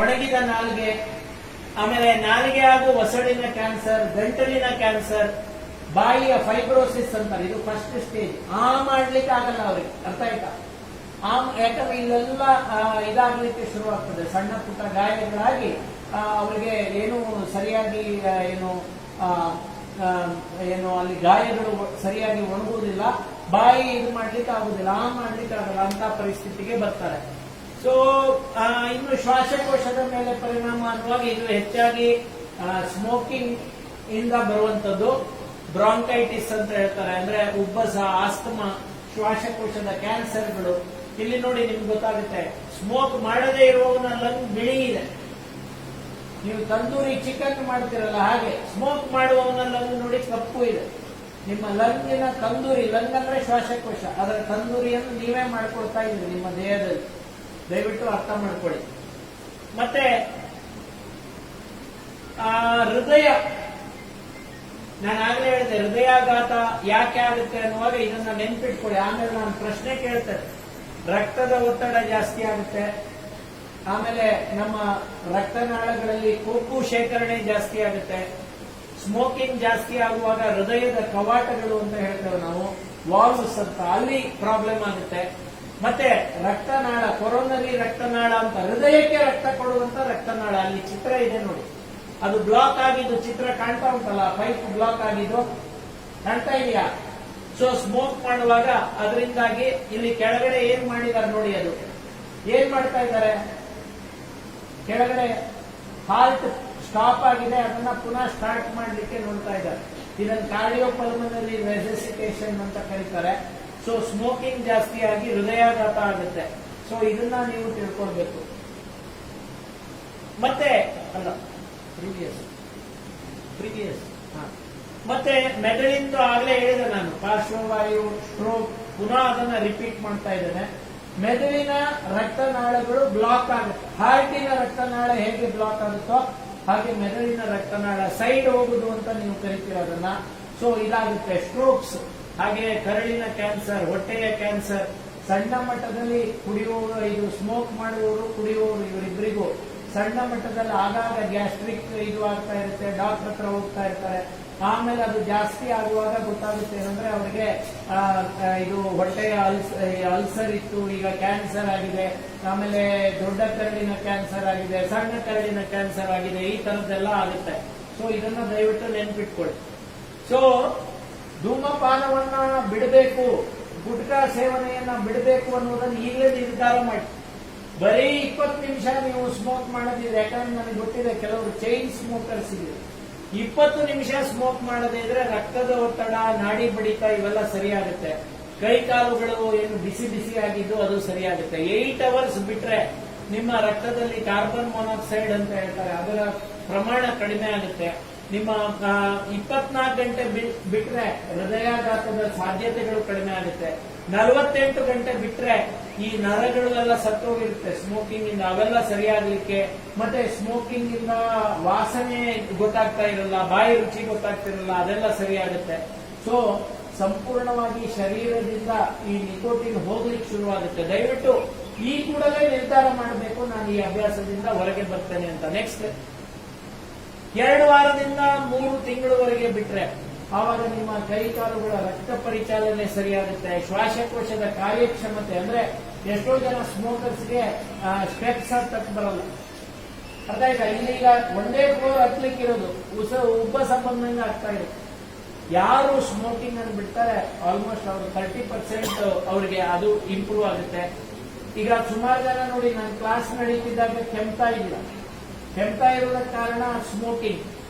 ಒಣಗಿದ ನಾಲಿಗೆ, ಆಮೇಲೆ ನಾಲಿಗೆ ಹಾಗೂ ಒಸಡಿನ ಕ್ಯಾನ್ಸರ್, ಗಂಟಲಿನ ಕ್ಯಾನ್ಸರ್, ಬಾಯಿಯ ಫೈಬ್ರೋಸಿಸ್ ಅಂತಾರೆ. ಇದು ಫಸ್ಟ್ ಸ್ಟೇಜ್. ಮಾಡ್ಲಿಕ್ಕೆ ಆಗಲ್ಲ ಅವ್ರಿಗೆ, ಅರ್ಥ ಆಯ್ತಾ? ಯಾಕಂದ್ರೆ ಇಲ್ಲೆಲ್ಲ ಇದಾಗ್ಲಿಕ್ಕೆ ಶುರುವಾಗ್ತದೆ. ಸಣ್ಣ ಪುಟ್ಟ ಗಾಯಗಳಾಗಿ ಅವರಿಗೆ ಏನು ಸರಿಯಾಗಿ ಏನು ಅಲ್ಲಿ ಗಾಯಗಳು ಸರಿಯಾಗಿ ಒಣಗುವುದಿಲ್ಲ, ಬಾಯಿ ಇದು ಮಾಡ್ಲಿಕ್ಕೆ ಆಗುದಿಲ್ಲ, ಮಾಡ್ಲಿಕ್ಕೆ ಆಗಲ್ಲ ಅಂತ ಪರಿಸ್ಥಿತಿಗೆ ಬರ್ತಾರೆ. ಸೊ ಇನ್ನು ಶ್ವಾಸಕೋಶದ ಮೇಲೆ ಪರಿಣಾಮ ಅನ್ನುವಾಗ ಇದು ಹೆಚ್ಚಾಗಿ ಸ್ಮೋಕಿಂಗ್ ಇಂದ ಬರುವಂತದ್ದು. ಬ್ರಾಂಕೈಟಿಸ್ ಅಂತ ಹೇಳ್ತಾರೆ, ಅಂದ್ರೆ ಉಬ್ಬಸ, ಆಸ್ತಮಾ, ಶ್ವಾಸಕೋಶದ ಕ್ಯಾನ್ಸರ್ಗಳು. ಇಲ್ಲಿ ನೋಡಿ ನಿಮ್ಗೆ ಗೊತ್ತಾಗುತ್ತೆ, ಸ್ಮೋಕ್ ಮಾಡದೇ ಇರುವವನ ಲಂಗ್ ಬಿಳಿ ಇದೆ. ನೀವು ತಂದೂರಿ ಚಿಕನ್ ಮಾಡ್ತಿರಲ್ಲ ಹಾಗೆ, ಸ್ಮೋಕ್ ಮಾಡುವವನ ಲಂಗ್ ನೋಡಿ ಕಪ್ಪು ಇದೆ. ನಿಮ್ಮ ಲಂಗಿನ ತಂದೂರಿ, ಲಂಗ್ ಅಂದ್ರೆ ಶ್ವಾಸಕೋಶ, ಅದರ ತಂದೂರಿಯನ್ನು ನೀವೇ ಮಾಡ್ಕೊಳ್ತಾ ಇದ್ದೀರಿ ನಿಮ್ಮ ದೇಹದಲ್ಲಿ. ದಯವಿಟ್ಟು ಅರ್ಥ ಮಾಡ್ಕೊಳ್ಳಿ. ಮತ್ತೆ ಹೃದಯ, ನಾನು ಆಗ್ಲೇ ಹೇಳಿದೆ ಹೃದಯಾಘಾತ ಯಾಕೆ ಆಗುತ್ತೆ ಅನ್ನುವಾಗ ಇದನ್ನ ನೆನ್ಪಿಟ್ಕೊಳ್ಳಿ. ಆಮೇಲೆ ನಾನು ಪ್ರಶ್ನೆ ಕೇಳ್ತೇನೆ. ರಕ್ತದ ಒತ್ತಡ ಜಾಸ್ತಿ ಆಗುತ್ತೆ, ಆಮೇಲೆ ನಮ್ಮ ರಕ್ತನಾಳಗಳಲ್ಲಿ ಕೊಬ್ಬು ಶೇಖರಣೆ ಜಾಸ್ತಿ ಆಗುತ್ತೆ. ಸ್ಮೋಕಿಂಗ್ ಜಾಸ್ತಿ ಆಗುವಾಗ ಹೃದಯದ ಕವಾಟಗಳು ಅಂತ ಹೇಳ್ತೇವೆ ನಾವು, ವಾಲ್ವ್ಸ್ ಅಂತ, ಅಲ್ಲಿ ಪ್ರಾಬ್ಲಮ್ ಆಗುತ್ತೆ. ಮತ್ತೆ ರಕ್ತನಾಳ, ಕೊರೋನರಿ ರಕ್ತನಾಳ ಅಂತ, ಹೃದಯಕ್ಕೆ ರಕ್ತ ಕೊಡುವಂತ ರಕ್ತನಾಳ, ಅಲ್ಲಿ ಚಿತ್ರ ಇದೆ ನೋಡಿ, ಅದು ಬ್ಲಾಕ್ ಆಗಿದ್ದು ಚಿತ್ರ ಕಾಣ್ತಾ ಉಂಟಲ್ಲ, ಪೈಪ್ ಬ್ಲಾಕ್ ಆಗಿದ್ದು ಕಾಣ್ತಾ ಇದೆಯಾ? ಸೊ ಸ್ಮೋಕ್ ಮಾಡುವಾಗ ಅದರಿಂದಾಗಿ ಇಲ್ಲಿ ಕೆಳಗಡೆ ಏನ್ ಮಾಡಿದ್ದಾರೆ ನೋಡಿ, ಅದು ಏನ್ ಮಾಡ್ತಾ ಇದ್ದಾರೆ, ಕೆಳಗಡೆ ಹಾರ್ಟ್ ಸ್ಟಾಪ್ ಆಗಿದೆ, ಅದನ್ನ ಪುನಃ ಸ್ಟಾರ್ಟ್ ಮಾಡ್ಲಿಕ್ಕೆ ನೋಡ್ತಾ ಇದ್ದಾರೆ. ಇದನ್ನು ಕಾರ್ಡಿಯೋಪಲ್ಮನರಿ ರೆಸಿಸಿಟೇಷನ್ ಅಂತ ಕರೀತಾರೆ. ಸೊ ಸ್ಮೋಕಿಂಗ್ ಜಾಸ್ತಿ ಆಗಿ ಹೃದಯಾಘಾತ ಆಗುತ್ತೆ. ಸೊ ಇದನ್ನ ನೀವು ತಿಳ್ಕೊಳ್ಬೇಕು. ಮತ್ತೆ ಅಲ್ಲ ಪ್ರೀವಿಯಸ್ ಮತ್ತೆ ಮೆದುಳಿಂದು ಆಗ್ಲೇ ಹೇಳಿದೆ ನಾನು, ಪಾರ್ಶ್ವವಾಯು, ಸ್ಟ್ರೋಕ್, ಪುನಃ ಅದನ್ನ ರಿಪೀಟ್ ಮಾಡ್ತಾ ಇದ್ದೇನೆ. ಮೆದುಳಿನ ರಕ್ತನಾಳಗಳು ಬ್ಲಾಕ್ ಆಗುತ್ತೆ. ಹಾರ್ಟಿನ ರಕ್ತನಾಳ ಹೇಗೆ ಬ್ಲಾಕ್ ಆಗುತ್ತೋ ಹಾಗೆ ಮೆದುಳಿನ ರಕ್ತನಾಳ ಸೈಡ್ ಹೋಗುದು ಅಂತ ನೀವು ಕರಿತೀರ ಅದನ್ನ. ಸೊ ಇದಾಗುತ್ತೆ. ಸ್ಟ್ರೋಕ್ಸ್, ಹಾಗೆ ಕರಳಿನ ಕ್ಯಾನ್ಸರ್, ಹೊಟ್ಟೆಯ ಕ್ಯಾನ್ಸರ್, ಸಣ್ಣ ಮಟ್ಟದಲ್ಲಿ ಕುಡಿಯುವವರು, ಇದು ಸ್ಮೋಕ್ ಮಾಡುವವರು, ಕುಡಿಯುವವರು, ಇವರಿಬ್ಬರಿಗೂ ಸಣ್ಣ ಮಟ್ಟದಲ್ಲಿ ಆಗಾಗ ಗ್ಯಾಸ್ಟ್ರಿಕ್ ಇದು ಆಗ್ತಾ ಇರುತ್ತೆ, ಡಾಕ್ಟರ್ ಹತ್ರ ಹೋಗ್ತಾ ಇರ್ತಾರೆ. ಆಮೇಲೆ ಅದು ಜಾಸ್ತಿ ಆಗುವಾಗ ಗೊತ್ತಾಗುತ್ತೆ ಏನಂದ್ರೆ ಅವರಿಗೆ ಇದು ಹೊಟ್ಟೆಯ ಅಲ್ಸರ್ ಇತ್ತು, ಈಗ ಕ್ಯಾನ್ಸರ್ ಆಗಿದೆ, ಆಮೇಲೆ ದೊಡ್ಡ ಕರಳಿನ ಕ್ಯಾನ್ಸರ್ ಆಗಿದೆ, ಸಣ್ಣ ಕರಳಿನ ಕ್ಯಾನ್ಸರ್ ಆಗಿದೆ, ಈ ತರದ್ದೆಲ್ಲ ಆಗುತ್ತೆ. ಸೊ ಇದನ್ನ ದಯವಿಟ್ಟು ನೆನ್ಪಿಟ್ಕೊಳ್ಳಿ. ಸೊ ಧೂಮಪಾನವನ್ನ ಬಿಡಬೇಕು, ಗುಟ್ಕಾ ಸೇವನೆಯನ್ನ ಬಿಡಬೇಕು ಅನ್ನೋದನ್ನ ಈಗಲೇ ನಿರ್ಧಾರ ಮಾಡಿ. ಬರೀ 20 ನಿಮಿಷ ನೀವು ಸ್ಮೋಕ್ ಮಾಡೋದಿದ್ರೆ, ಯಾಕಂದ್ರೆ ನನಗೆ ಗೊತ್ತಿದೆ ಕೆಲವರು ಚೈನ್ ಸ್ಮೋಕರ್ಸ್ ಇದೆ, 20 ನಿಮಿಷ ಸ್ಮೋಕ್ ಮಾಡದೇ ಇದ್ರೆ ರಕ್ತದ ಒತ್ತಡ, ನಾಡಿ ಬಡಿತ ಇವೆಲ್ಲ ಸರಿಯಾಗುತ್ತೆ. ಕೈ ಕಾಲುಗಳು ಏನು ಬಿಸಿ ಬಿಸಿ ಆಗಿದ್ದು ಅದು ಸರಿಯಾಗುತ್ತೆ. 8 ಅವರ್ಸ್ ಬಿಟ್ರೆ ನಿಮ್ಮ ರಕ್ತದಲ್ಲಿ ಕಾರ್ಬನ್ ಮೊನಾಕ್ಸೈಡ್ ಅಂತ ಹೇಳ್ತಾರೆ, ಅದರ ಪ್ರಮಾಣ ಕಡಿಮೆ ಆಗುತ್ತೆ. ನಿಮ್ಮ 24 ಗಂಟೆ ಬಿಟ್ರೆ ಹೃದಯಾಘಾತದ ಸಾಧ್ಯತೆಗಳು ಕಡಿಮೆ ಆಗುತ್ತೆ. 48 ಗಂಟೆ ಬಿಟ್ರೆ ಈ ನರಗಳು ಎಲ್ಲ ಸತ್ತೋಗಿರುತ್ತೆ ಸ್ಮೋಕಿಂಗ್ ಇಂದ, ಅವೆಲ್ಲ ಸರಿಯಾಗಲಿಕ್ಕೆ. ಮತ್ತೆ ಸ್ಮೋಕಿಂಗ್ ಇಂದ ವಾಸನೆ ಗೊತ್ತಾಗ್ತಾ ಇರಲ್ಲ, ಬಾಯಿ ರುಚಿ ಗೊತ್ತಾಗ್ತಿರಲ್ಲ, ಅದೆಲ್ಲ ಸರಿಯಾಗುತ್ತೆ. ಸೊ ಸಂಪೂರ್ಣವಾಗಿ ಶರೀರದಿಂದ ಈ ನಿಕೋಟಿನ್ ಹೋಗ್ಲಿಕ್ಕೆ ಶುರುವಾಗುತ್ತೆ. ದಯವಿಟ್ಟು ಈ ಕೂಡಲೇ ನಿರ್ಧಾರ ಮಾಡಬೇಕು, ನಾನು ಈ ಅಭ್ಯಾಸದಿಂದ ಹೊರಗೆ ಬರ್ತೇನೆ ಅಂತ. ನೆಕ್ಸ್ಟ್ 2 ವಾರದಿಂದ 3 ತಿಂಗಳವರೆಗೆ ಬಿಟ್ರೆ ಆವಾಗ ನಿಮ್ಮ ಕೈ ಕಾಲುಗಳ ರಕ್ತ ಪರಿಚಾಲನೆ ಸರಿಯಾಗುತ್ತೆ. ಶ್ವಾಸಕೋಶದ ಕಾರ್ಯಕ್ಷಮತೆ, ಅಂದ್ರೆ ಎಷ್ಟೋ ಜನ ಸ್ಮೋಕರ್ಸ್ಗೆ ಸ್ಟೆಪ್ಸ್ ಹತ್ತಕ್ ಬರಲ್ಲ, ಅರ್ಥ ಆಯ್ತಾ? ಇಲ್ಲೀಗ ಒಂದೇ ಫ್ಲೋರ್ ಹತ್ಲಿಕ್ಕಿರೋದು, ಉಬ್ಬಸ ಬಂದಂಗೆ ಆಗ್ತಾ ಇರುತ್ತೆ. ಯಾರು ಸ್ಮೋಕಿಂಗ್ ಅನ್ನು ಬಿಡ್ತಾರೆ ಆಲ್ಮೋಸ್ಟ್ ಅವರು 30% ಅವರಿಗೆ ಅದು ಇಂಪ್ರೂವ್ ಆಗುತ್ತೆ. ಈಗ ಸುಮಾರು ಜನ ನೋಡಿ, ನಾನು ಕ್ಲಾಸ್ ನಡೀತಿದ್ದಾಗ ಕೆಮ್ತಾ ಇಲ್ಲ, ಕೆಮ್ತಾ ಇರೋದಕ್ಕೆ ಕಾರಣ ಸ್ಮೋಕಿಂಗ್.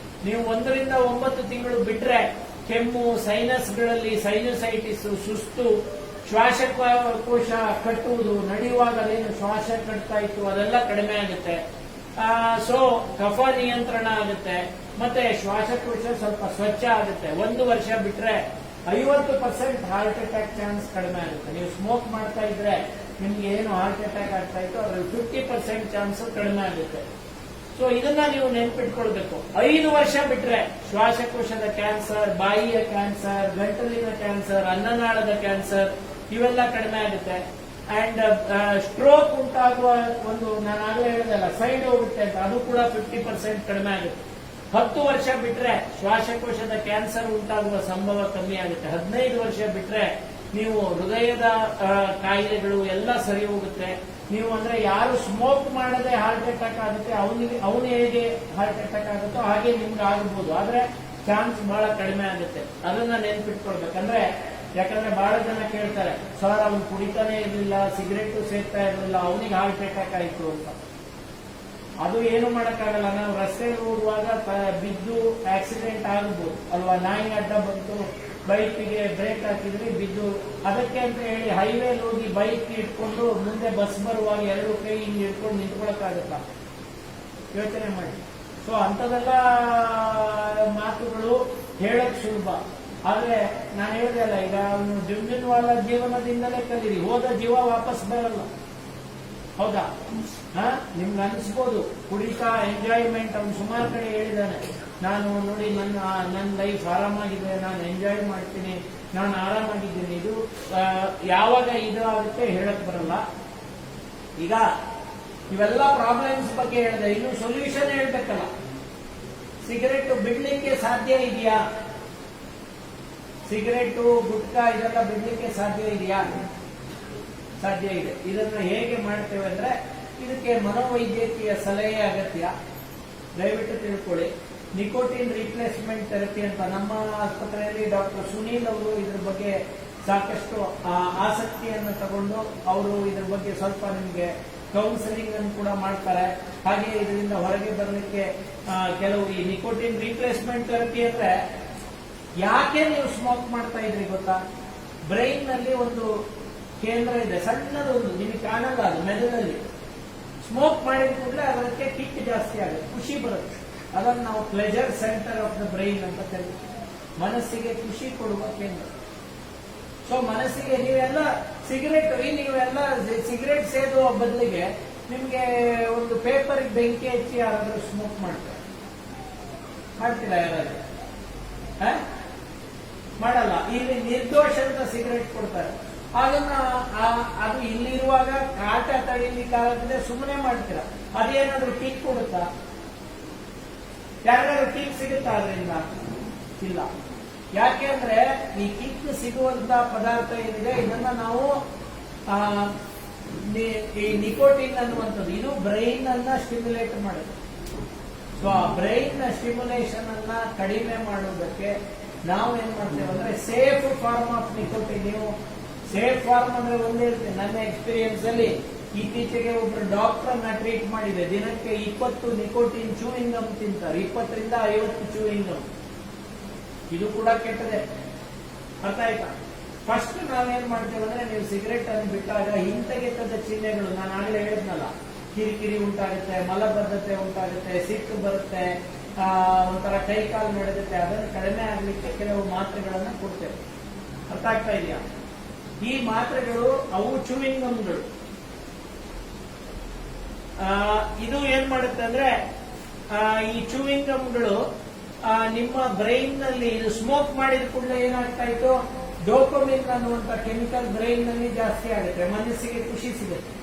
ನೀವು 1 ರಿಂದ 9 ತಿಂಗಳು ಬಿಟ್ರೆ ಕೆಮ್ಮು, ಸೈನಸ್ಗಳಲ್ಲಿ ಸೈನಸೈಟಿಸ್, ಸುಸ್ತು, ಶ್ವಾಸಕೋಶ ಕಟ್ಟುವುದು, ನಡೆಯುವಾಗ ಅದೇನು ಶ್ವಾಸ ಕಟ್ತಾ ಇತ್ತು ಅದೆಲ್ಲ ಕಡಿಮೆ ಆಗುತ್ತೆ. ಸೊ ಕಫ ನಿಯಂತ್ರಣ ಆಗುತ್ತೆ, ಮತ್ತೆ ಶ್ವಾಸಕೋಶ ಸ್ವಲ್ಪ ಸ್ವಚ್ಛ ಆಗುತ್ತೆ. 1 ವರ್ಷ ಬಿಟ್ರೆ 50% ಹಾರ್ಟ್ ಅಟ್ಯಾಕ್ ಚಾನ್ಸ್ ಕಡಿಮೆ ಆಗುತ್ತೆ. ನೀವು ಸ್ಮೋಕ್ ಮಾಡ್ತಾ ಇದ್ರೆ ನಿಮ್ಗೆ ಏನು ಹಾರ್ಟ್ ಅಟ್ಯಾಕ್ ಆಗ್ತಾ ಇತ್ತು ಅದ್ರಲ್ಲಿ 50% ಚಾನ್ಸ್ ಕಡಿಮೆ ಆಗುತ್ತೆ. ಸೊ ಇದನ್ನ ನೀವು ನೆನ್ಪಿಟ್ಕೊಳ್ಬೇಕು. 5 ವರ್ಷ ಬಿಟ್ರೆ ಶ್ವಾಸಕೋಶದ ಕ್ಯಾನ್ಸರ್, ಬಾಯಿಯ ಕ್ಯಾನ್ಸರ್, ಗಂಟಲಿನ ಕ್ಯಾನ್ಸರ್, ಅನ್ನನಾಳದ ಕ್ಯಾನ್ಸರ್ ಇವೆಲ್ಲ ಕಡಿಮೆ ಆಗುತ್ತೆ. ಅಂಡ್ ಸ್ಟ್ರೋಕ್ ಉಂಟಾಗುವ ಒಂದು ನಾನು ಆಗಲೇ ಹೇಳಿದಲ್ಲ ಸೈಡ್ ಹೋಗುತ್ತೆ ಅಂತ, ಅದು ಕೂಡ 50% ಕಡಿಮೆ ಆಗುತ್ತೆ. 10 ವರ್ಷ ಬಿಟ್ರೆ ಶ್ವಾಸಕೋಶದ ಕ್ಯಾನ್ಸರ್ ಉಂಟಾಗುವ ಸಂಭವ ಕಮ್ಮಿ ಆಗುತ್ತೆ. 15 ವರ್ಷ ಬಿಟ್ರೆ ನೀವು ಹೃದಯದ ಕಾಯಿಲೆಗಳು ಎಲ್ಲ ಸರಿ ಹೋಗುತ್ತೆ. ನೀವು ಅಂದ್ರೆ ಯಾರು ಸ್ಮೋಕ್ ಮಾಡದೆ ಹಾರ್ಟ್ ಅಟ್ಯಾಕ್ ಆಗುತ್ತೆ ಅವನು ಹೇಗೆ ಹಾರ್ಟ್ ಅಟ್ಯಾಕ್ ಆಗುತ್ತೋ ಹಾಗೆ ನಿಮ್ಗೆ ಆಗಬಹುದು, ಆದ್ರೆ ಚಾನ್ಸ್ ಬಹಳ ಕಡಿಮೆ ಆಗುತ್ತೆ. ಅದನ್ನ ನೆನ್ಪಿಟ್ಕೊಳ್ಬೇಕಂದ್ರೆ, ಯಾಕಂದ್ರೆ ಬಹಳ ಜನ ಕೇಳ್ತಾರೆ, ಸರ್ ಅವನು ಕುಡಿತಾನೆ ಇರಲಿಲ್ಲ, ಸಿಗರೇಟು ಸೇರ್ತಾ ಇರಲಿಲ್ಲ, ಅವನಿಗೆ ಹಾರ್ಟ್ ಅಟ್ಯಾಕ್ ಆಯ್ತು ಅಂತ. ಅದು ಏನು ಮಾಡಕ್ಕಾಗಲ್ಲ. ನಾವು ರಸ್ತೆಯಲ್ಲಿ ಹೋಗುವಾಗ ಬಿದ್ದು ಆಕ್ಸಿಡೆಂಟ್ ಆಗಬಹುದು ಅಲ್ವಾ. ನಾಯಿ ಅಡ್ಡ ಬಂತು, ಬೈಕ್ಗೆ ಬ್ರೇಕ್ ಹಾಕಿದ್ರಿ ಬಿದ್ದು, ಅದಕ್ಕೆ ಅಂತ ಹೇಳಿ ಹೈವೇಲಿ ಹೋಗಿ ಬೈಕ್ ಇಟ್ಕೊಂಡು ಮುಂದೆ ಬಸ್ ಬರುವಾಗ 2 ಕೈ ಹಿಂಗೆ ಇಟ್ಕೊಂಡು ನಿಂತ್ಕೊಳಕ್ಕಾಗತ್ತ? ಯೋಚನೆ ಮಾಡಿ. ಸೊ ಅಂತದೆಲ್ಲ ಮಾತುಗಳು ಹೇಳಕ್ ಸುಲಭ, ಆದ್ರೆ ನಾನು ಹೇಳಿದೆಲ್ಲ, ಈಗ ಅವನು ಜುಂಜುನ್ವಾಲ ಜೀವನದಿಂದಲೇ ಕಲೀರಿ, ಹೋದ ಜೀವ ವಾಪಸ್ ಬರಲ್ಲ. ಹೌದಾ? ನಿಮ್ಗೆ ಅನಿಸ್ಬೋದು ಕುಡಿತಾ ಎಂಜಾಯ್ಮೆಂಟ್, ಅವನು ಸುಮಾರು ಕಡೆ ಹೇಳಿದ್ದಾನೆ, ನಾನು ನೋಡಿ ನನ್ನ ಲೈಫ್ ಆರಾಮಾಗಿದೆ, ನಾನು ಎಂಜಾಯ್ ಮಾಡ್ತೀನಿ, ನಾನು ಆರಾಮಾಗಿದ್ದೀನಿ. ಇದು ಯಾವಾಗ ಇದು ಆಗುತ್ತೆ ಹೇಳಕ್ ಬರಲ್ಲ. ಈಗ ಇವೆಲ್ಲ ಪ್ರಾಬ್ಲಮ್ಸ್ ಬಗ್ಗೆ ಹೇಳಿದೆ, ಇನ್ನು ಸೊಲ್ಯೂಷನ್ ಹೇಳ್ಬೇಕಲ್ಲ. ಸಿಗರೆಟ್ ಬಿಡ್ಲಿಕ್ಕೆ ಸಾಧ್ಯ ಇದೆಯಾ? ಸಿಗರೆಟು ಗುಟ್ಕಾ ಇದೆಲ್ಲ ಬಿಡ್ಲಿಕ್ಕೆ ಸಾಧ್ಯ ಇದೆಯಾ? ಸಾಧ್ಯ ಇದೆ. ಇದನ್ನ ಹೇಗೆ ಮಾಡ್ತೇವೆ ಅಂದ್ರೆ, ಇದಕ್ಕೆ ಮನೋವೈದ್ಯಕೀಯ ಸಲಹೆ ಅಗತ್ಯ. ದಯವಿಟ್ಟು ತಿಳ್ಕೊಳ್ಳಿ. ನಿಕೋಟಿನ್ ರಿಪ್ಲೇಸ್ಮೆಂಟ್ ಥೆರಪಿ ಅಂತ ನಮ್ಮ ಆಸ್ಪತ್ರೆಯಲ್ಲಿ ಡಾಕ್ಟರ್ ಸುನೀಲ್ ಅವರು ಇದ್ರ ಬಗ್ಗೆ ಸಾಕಷ್ಟು ಆಸಕ್ತಿಯನ್ನು ತಗೊಂಡು ಅವರು ಇದ್ರ ಬಗ್ಗೆ ಸ್ವಲ್ಪ ನಿಮಗೆ ಕೌನ್ಸಿಲಿಂಗ್ ಅನ್ನು ಕೂಡ ಮಾಡ್ತಾರೆ. ಹಾಗೆ ಇದರಿಂದ ಹೊರಗೆ ಬರಲಿಕ್ಕೆ ಕೆಲವು ಈ ನಿಕೋಟಿನ್ ರಿಪ್ಲೇಸ್ಮೆಂಟ್ ಥೆರಪಿ ಅಂದ್ರೆ, ಯಾಕೆ ನೀವು ಸ್ಮೋಕ್ ಮಾಡ್ತಾ ಇದ್ರಿ ಗೊತ್ತಾ? ಬ್ರೈನ್ ನಲ್ಲಿ ಒಂದು ಕೇಂದ್ರ ಇದೆ, ಸಣ್ಣದೊಂದು, ನಿಮಗೆ ಕಾಣಲ್ಲ, ಅದು ಮೆದುಳಲ್ಲಿ. ಸ್ಮೋಕ್ ಮಾಡಿದ ಕೂಡಲೇ ಅದಕ್ಕೆ ಕಿಕ್ ಜಾಸ್ತಿ ಆಗುತ್ತೆ, ಖುಷಿ ಬರುತ್ತೆ. ಅದನ್ನು ನಾವು pleasure centre of the brain ಅಂತ ಕರೀತೀವಿ. ಮನಸ್ಸಿಗೆ ಖುಷಿ ಕೊಡುವ ಕೇಂದ್ರ. ಸೊ ಮನಸ್ಸಿಗೆ ನೀವೆಲ್ಲ ನೀವೆಲ್ಲ ಸಿಗರೇಟ್ ಸೇದುವ ಬದಲಿಗೆ ನಿಮ್ಗೆ ಒಂದು ಪೇಪರ್ ಬೆಂಕಿ ಹಚ್ಚಿ ಯಾರಾದ್ರೂ ಸ್ಮೋಕ್ ಮಾಡ್ತೀರಾ? ಯಾರಾದ್ರೂ ಮಾಡಲ್ಲ. ಇಲ್ಲಿ ನಿರ್ದೋಷ ಅಂತ ಸಿಗರೇಟ್ ಕೊಡ್ತಾರೆ, ಅದನ್ನ ಅದು ಇಲ್ಲಿರುವಾಗ ಕಾಟ ತಡಿಲಿಕ್ಕಾಗದೆ ಸುಮ್ಮನೆ ಮಾಡ್ತೀರಾ. ಅದೇನಾದ್ರೂ ಕಿಕ್ ಕೊಡುತ್ತಾ? ಯಾರಿಗಾದ್ರೂ ಕಿಕ್ ಸಿಗುತ್ತಾ ಅದರಿಂದ? ಇಲ್ಲ. ಯಾಕೆಂದ್ರೆ ಈ ಕಿಕ್ ಸಿಗುವಂತ ಪದಾರ್ಥ ಏನಿದೆ ಇದನ್ನ ನಾವು ಈ ನಿಕೋಟಿನ್ ಅನ್ನುವಂಥದ್ದು ಇದು ಬ್ರೈನ್ ಅನ್ನ ಸ್ಟಿಮ್ಯುಲೇಟ್ ಮಾಡುತ್ತೆ. ಸೊ ಆ ಬ್ರೈನ್ ನ ಸ್ಟಿಮ್ಯುಲೇಷನ್ ಅನ್ನ ಕಡಿಮೆ ಮಾಡುವುದಕ್ಕೆ ನಾವು ಏನ್ ಮಾಡ್ತೇವೆ ಅಂದ್ರೆ ಸೇಫ್ ಫಾರ್ಮ್ ಆಫ್ ನಿಕೋಟಿನ್. ನೀವು ಸೇಫ್ ಫಾರ್ಮ್ ಅಂದ್ರೆ ಒಂದೇ ಇರುತ್ತೆ. ನನ್ನ ಎಕ್ಸ್ಪೀರಿಯನ್ಸ್ ಅಲ್ಲಿ ಇತ್ತೀಚೆಗೆ ಒಬ್ರು ಡಾಕ್ಟರ್ ಅನ್ನ ಟ್ರೀಟ್ ಮಾಡಿದೆ. ದಿನಕ್ಕೆ 20 ನಿಕೋಟಿನ್ ಚೂಯಿಂಗ್ ಗಮ್ ತಿಂತಾರೆ, 20 ರಿಂದ 50 ಚೂಯಿಂಗ್ ಗಮ್. ಇದು ಕೂಡ ಕೆಟ್ಟದೆ, ಅರ್ಥ ಆಯ್ತಾ? ಫಸ್ಟ್ ನಾವೇನ್ ಮಾಡ್ತೇವೆ ಅಂದ್ರೆ, ನೀವು ಸಿಗರೇಟ್ ಅನ್ನು ಬಿಟ್ಟಾಗ ಹಿಂತೆಗೆತದ ಚಿಹ್ನೆಗಳು, ನಾನು ಆಗಲೇ ಹೇಳಿದ್ನಲ್ಲ, ಕಿರಿಕಿರಿ ಉಂಟಾಗುತ್ತೆ, ಮಲಬದ್ಧತೆ ಉಂಟಾಗುತ್ತೆ, ಸಿಟ್ಟು ಬರುತ್ತೆ, ಒಂಥರ ಕೈ ಕಾಲು ನಡೆಯುತ್ತೆ. ಅದನ್ನು ಕಡಿಮೆ ಆಗ್ಲಿಕ್ಕೆ ಕೆಲವು ಮಾತ್ರೆಗಳನ್ನ ಕೊಡ್ತೇವೆ. ಅರ್ಥ ಆಗ್ತಾ ಇದೆಯಾ? ಈ ಮಾತ್ರೆಗಳು ಅವು ಚೂಯಿಂಗ್ ಗಮ್ಗಳು. ಇದು ಏನ್ ಮಾಡುತ್ತೆ ಅಂದ್ರೆ, ಈ ಚೂಯಿಂಗ್ ಗಮ್ಗಳು ನಿಮ್ಮ ಬ್ರೈನ್ ನಲ್ಲಿ, ಇದು ಸ್ಮೋಕ್ ಮಾಡಿದ ಕೂಡಲೇ ಏನಾಗ್ತಾ ಇತ್ತು, ಡೋಪಮಿನ್ ಅನ್ನುವಂತ ಕೆಮಿಕಲ್ ಬ್ರೈನ್ ನಲ್ಲಿ ಜಾಸ್ತಿ ಆಗುತ್ತೆ, ಮನಸ್ಸಿಗೆ ಖುಷಿ ಸಿಗುತ್ತೆ.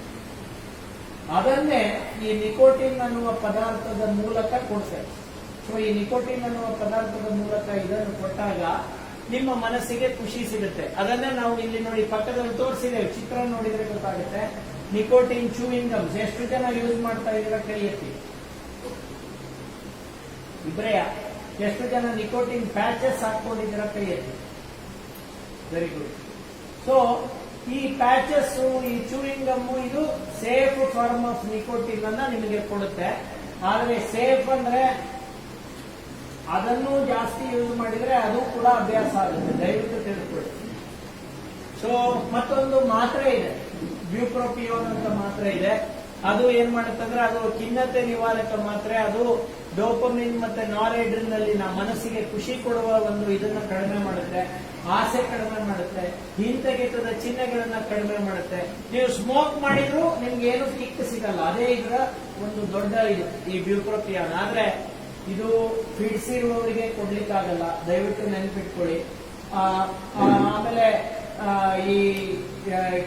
ಅದನ್ನೇ ಈ ನಿಕೋಟಿನ್ ಅನ್ನುವ ಪದಾರ್ಥದ ಮೂಲಕ ಕೊಡ್ತೇವೆ. ಸೊ ಈ ನಿಕೋಟಿನ್ ಅನ್ನುವ ಪದಾರ್ಥದ ಮೂಲಕ ಇದನ್ನು ಕೊಟ್ಟಾಗ ನಿಮ್ಮ ಮನಸ್ಸಿಗೆ ಖುಷಿ ಸಿಗುತ್ತೆ. ಅದನ್ನೇ ನಾವು ಇಲ್ಲಿ ನೋಡಿ ಪಕ್ಕದಲ್ಲಿ ತೋರಿಸಿದ್ದೇವೆ, ಚಿತ್ರ ನೋಡಿದ್ರೆ ಗೊತ್ತಾಗುತ್ತೆ. ನಿಕೋಟಿನ್ ಚೂಯಿಂಗ್ ಗಮ್ಸ್ ಎಷ್ಟು ಜನ ಯೂಸ್ ಮಾಡ್ತಾ ಇದ್ದೀರಾ? ಕೈ ಎತ್ತಿ. ಇಬ್ರೆಯ? ಎಷ್ಟು ಜನ ನಿಕೋಟಿನ್ ಪ್ಯಾಚಸ್ ಹಾಕೊಂಡಿದ್ದೀರಾ? ಕೈ ಎತ್ತಿ. Very good. ಸೊ ಈ ಪ್ಯಾಚಸ್, ಈ ಚೂಯಿಂಗ್ ಗಮ್ ಇದು ಸೇಫ್ ಫಾರ್ಮ್ ಆಫ್ ನಿಕೋಟಿನ್ ಅನ್ನ ನಿಮಗೆ ಕೊಡುತ್ತೆ. ಆದ್ರೆ ಸೇಫ್ ಅಂದ್ರೆ ಅದನ್ನು ಜಾಸ್ತಿ ಯೂಸ್ ಮಾಡಿದ್ರೆ ಅದು ಕೂಡ ಅಭ್ಯಾಸ ಆಗುತ್ತೆ, ದಯವಿಟ್ಟು ತಿಳ್ಕೊಳ್ಳಿ. ಸೊ ಮತ್ತೊಂದು ಮಾತ್ರೆ ಇದೆ, ಬ್ಯೂಪ್ರೋಪಿಯೋನ್ ಅಂತ ಮಾತ್ರೆ ಇದೆ. ಅದು ಏನ್ ಮಾಡುತ್ತಂದ್ರೆ, ಅದು ಖಿನ್ನತೆ ನಿವಾರಕ ಮಾತ್ರೆ. ಅದು ಡೋಪಮಿನ್ ಮತ್ತೆ ನಾರೆಡ್ರಿನಲ್ಲಿನ ಮನಸ್ಸಿಗೆ ಖುಷಿ ಕೊಡುವ ಒಂದು ಇದನ್ನ ಕಡಿಮೆ ಮಾಡುತ್ತೆ, ಆಸೆ ಕಡಿಮೆ ಮಾಡುತ್ತೆ, ಹಿಂತೆಗೆತದ ಚಿಹ್ನೆಗಳನ್ನ ಕಡಿಮೆ ಮಾಡುತ್ತೆ. ನೀವು ಸ್ಮೋಕ್ ಮಾಡಿದ್ರು ನಿಮ್ಗೆ ಏನು ಕಿಕ್ ಸಿಗಲ್ಲ. ಅದೇ ಇದರ ಒಂದು ದೊಡ್ಡ ಇದು, ಈ ಬ್ಯೂಪ್ರೋಪಿಯಾನ್. ಆದ್ರೆ ಇದು ಫಿಡ್ಸ್ ಇರುವವರಿಗೆ ಕೊಡ್ಲಿಕ್ಕಾಗಲ್ಲ, ದಯವಿಟ್ಟು ನೆನಪಿಟ್ಕೊಳ್ಳಿ. ಆಮೇಲೆ ಈ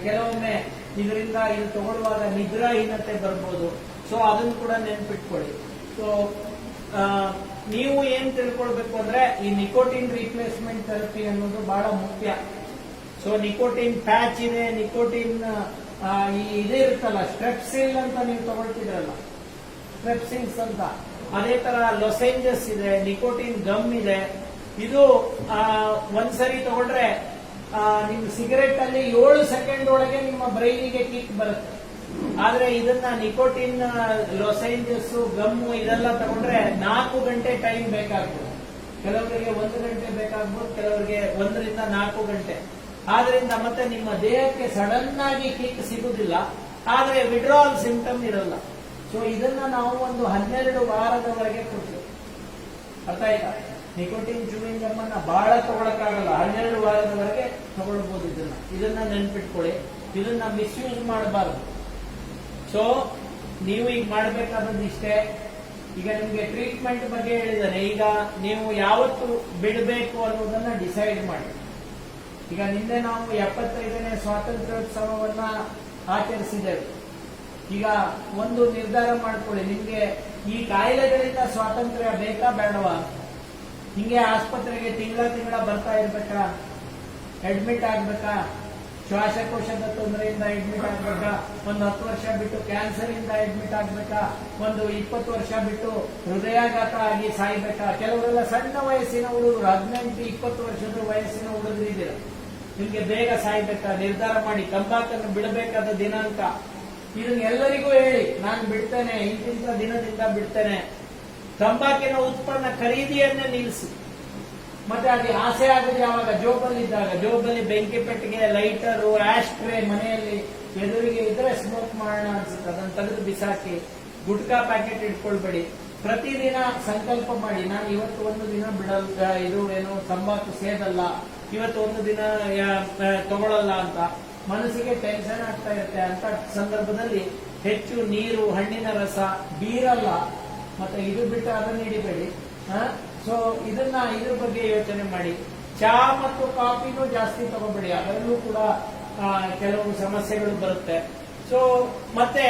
ಕೆಲವೊಮ್ಮೆ ಇದರಿಂದ ಇದು ತಗೊಳ್ಳುವಾಗ ನಿದ್ರಾಹೀನತೆ ಬರ್ಬೋದು. ಸೊ ಅದನ್ನು ಕೂಡ ನೆನ್ಪಿಟ್ಕೊಳ್ಳಿ. ಸೊ ನೀವು ಏನ್ ತಿಳ್ಕೊಳ್ಬೇಕು ಅಂದ್ರೆ ಈ ನಿಕೋಟಿನ್ ರಿಪ್ಲೇಸ್ಮೆಂಟ್ ಥೆರಪಿ ಅನ್ನೋದು ಬಹಳ ಮುಖ್ಯ. ಸೊ ನಿಕೋಟಿನ್ ಪ್ಯಾಚ್ ಇದೆ, ನಿಕೋಟಿನ್ ಇದೇ ಇರುತ್ತಲ್ಲ ಸ್ಟ್ರೆಪ್ಸಿಲ್ ಅಂತ ನೀವು ತಗೊಳ್ತಿದ್ರಲ್ಲ, ಸ್ಟ್ರೆಪ್ಸಿಲ್ಸ್ ಅಂತ, ಅದೇ ತರ ಲೊಸೆಂಜಸ್ ಇದೆ, ನಿಕೋಟಿನ್ ಗಮ್ ಇದೆ. ಇದು ಒಂದ್ಸರಿ ತಗೊಂಡ್ರೆ ನಿಮ್ ಸಿಗರೆಟ್ ಅಲ್ಲಿ 7 ಸೆಕೆಂಡ್ ಒಳಗೆ ನಿಮ್ಮ ಬ್ರೈನಿಗೆ ಕಿಕ್ ಬರುತ್ತೆ. ಆದ್ರೆ ಇದನ್ನ ನಿಕೋಟಿನ್ ಲೊಸೆಂಜಸ್ ಗಮ್ಮು ಇದೆಲ್ಲ ತಗೊಂಡ್ರೆ 4 ಗಂಟೆ ಟೈಮ್ ಬೇಕಾಗ್ಬೋದು. ಕೆಲವರಿಗೆ 1 ಗಂಟೆ ಬೇಕಾಗ್ಬೋದು, ಕೆಲವರಿಗೆ 1 ರಿಂದ 4 ಗಂಟೆ. ಆದ್ರಿಂದ ಮತ್ತೆ ನಿಮ್ಮ ದೇಹಕ್ಕೆ ಸಡನ್ ಆಗಿ ಕಿಕ್ ಸಿಗುದಿಲ್ಲ, ಆದ್ರೆ ವಿಡ್ರಾಲ್ ಸಿಂಪ್ಟಮ್ ಇರಲ್ಲ. ಸೊ ಇದನ್ನ ನಾವು ಒಂದು 12 ವಾರದವರೆಗೆ ಕೊಡ್ತೇವೆ. ಅರ್ಥ ಆಯ್ತಾ? ನಿಕೋಟಿನ್ ಚೂವಿಂಗ್ ಗಮ್ ಅನ್ನ ಬಹಳ ತಗೊಳಕ್ಕಾಗಲ್ಲ, 12 ವಾರದವರೆಗೆ ತಗೊಳ್ಬಹುದು. ಇದನ್ನ ನೆನ್ಪಿಟ್ಕೊಳ್ಳಿ. ಇದನ್ನ ಮಿಸ್ಯೂಸ್ ಮಾಡಬಾರದು. ಸೊ ನೀವು ಈಗ ಮಾಡಬೇಕಾದದ್ದು ಇಷ್ಟೇ. ಈಗ ನಿಮ್ಗೆ ಟ್ರೀಟ್ಮೆಂಟ್ ಬಗ್ಗೆ ಹೇಳಿದರೆ, ಈಗ ನೀವು ಯಾವತ್ತು ಬಿಡಬೇಕು ಅನ್ನೋದನ್ನ ಡಿಸೈಡ್ ಮಾಡಿ. ಈಗ ನಿನ್ನೆ ನಾವು 75ನೇ ಸ್ವಾತಂತ್ರ್ಯೋತ್ಸವವನ್ನ ಆಚರಿಸಿದ್ದೇವೆ. ಈಗ ಒಂದು ನಿರ್ಧಾರ ಮಾಡ್ಕೊಳ್ಳಿ, ನಿಮ್ಗೆ ಈ ಕಾಯಿಲೆಗಳಿಂದ ಸ್ವಾತಂತ್ರ್ಯ ಬೇಕಾ ಬೇಡವಾ? ಹಿಂಗೆ ಆಸ್ಪತ್ರೆಗೆ ತಿಂಗಳ ಬರ್ತಾ ಇರ್ಬೇಕಾ? ಅಡ್ಮಿಟ್ ಆಗ್ಬೇಕಾ? ಶ್ವಾಸಕೋಶದ ತೊಂದರೆಯಿಂದ ಅಡ್ಮಿಟ್ ಆಗ್ಬೇಕಾ? ಒಂದು 10 ವರ್ಷ ಬಿಟ್ಟು ಕ್ಯಾನ್ಸರ್ ಇಂದ ಅಡ್ಮಿಟ್ ಆಗ್ಬೇಕಾ? ಒಂದು 20 ವರ್ಷ ಬಿಟ್ಟು ಹೃದಯಾಘಾತ ಆಗಿ ಸಾಯ್ಬೇಕಾ? ಕೆಲವರೆಲ್ಲ ಸಣ್ಣ ವಯಸ್ಸಿನ ಹುಡುಗರು, 18-20 ವರ್ಷದ ವಯಸ್ಸಿನ ಹುಡುಗರು ಇದ್ದೀರ. ನಿಮ್ಗೆ ಬೇಗ ಸಾಯ್ಬೇಕಾ? ನಿರ್ಧಾರ ಮಾಡಿ. ತಂಬಾಕನ್ನು ಬಿಡಬೇಕಾದ ದಿನಾಂಕ ಇದನ್ನ ಎಲ್ಲರಿಗೂ ಹೇಳಿ, ನಾನು ಬಿಡ್ತೇನೆ, ಇಂತಿಂತ ದಿನದಿಂದ ಬಿಡ್ತೇನೆ. ತಂಬಾಕಿನ ಉತ್ಪನ್ನ ಖರೀದಿಯನ್ನೇ ನಿಲ್ಲಿಸಿ. ಮತ್ತೆ ಅದು ಆಸೆ ಆಗುದು ಯಾವಾಗ? ಜೋಬಲ್ಲಿದ್ದಾಗ. ಜೋಬಲ್ಲಿ ಬೆಂಕಿ ಪೆಟ್ಟಿಗೆ, ಲೈಟರು, ಆಶ್ಟ್ರೇ ಮನೆಯಲ್ಲಿ ಎದುರಿಗೆ ಇದ್ರೆ ಸ್ಮೋಕ್ ಮಾಡೋಣ ಅನ್ಸುತ್ತೆ, ಅದನ್ನ ತೆಗೆದು ಬಿಸಾಕಿ. ಗುಟ್ಕಾ ಪ್ಯಾಕೆಟ್ ಇಟ್ಕೊಳ್ಬೇಡಿ. ಪ್ರತಿದಿನ ಸಂಕಲ್ಪ ಮಾಡಿ, ನಾನು ಇವತ್ತು ಒಂದು ದಿನ ಬಿಡಲ್ಲ, ಇದು ಏನು ತಂಬಾಕು ಸೇದಲ್ಲ, ಇವತ್ತು ಒಂದು ದಿನ ತಗೊಳ್ಳಲ್ಲ ಅಂತ. ಮನಸ್ಸಿಗೆ ಟೆನ್ಷನ್ ಆಗ್ತಾ ಇರುತ್ತೆ. ಅಂತ ಸಂದರ್ಭದಲ್ಲಿ ಹೆಚ್ಚು ನೀರು, ಹಣ್ಣಿನ ರಸ, ಬೀರಲ್ಲ, ಮತ್ತೆ ಇದು ಬಿಟ್ಟು ಅದನ್ನ ಹಿಡಿಬೇಡಿ. ಸೊ ಇದ್ರ ಬಗ್ಗೆ ಯೋಚನೆ ಮಾಡಿ. ಚಹಾ ಮತ್ತು ಕಾಫಿನೂ ಜಾಸ್ತಿ ತಗೋಬೇಡಿ, ಅದರಲ್ಲೂ ಕೂಡ ಕೆಲವು ಸಮಸ್ಯೆಗಳು ಬರುತ್ತೆ. ಸೊ ಮತ್ತೆ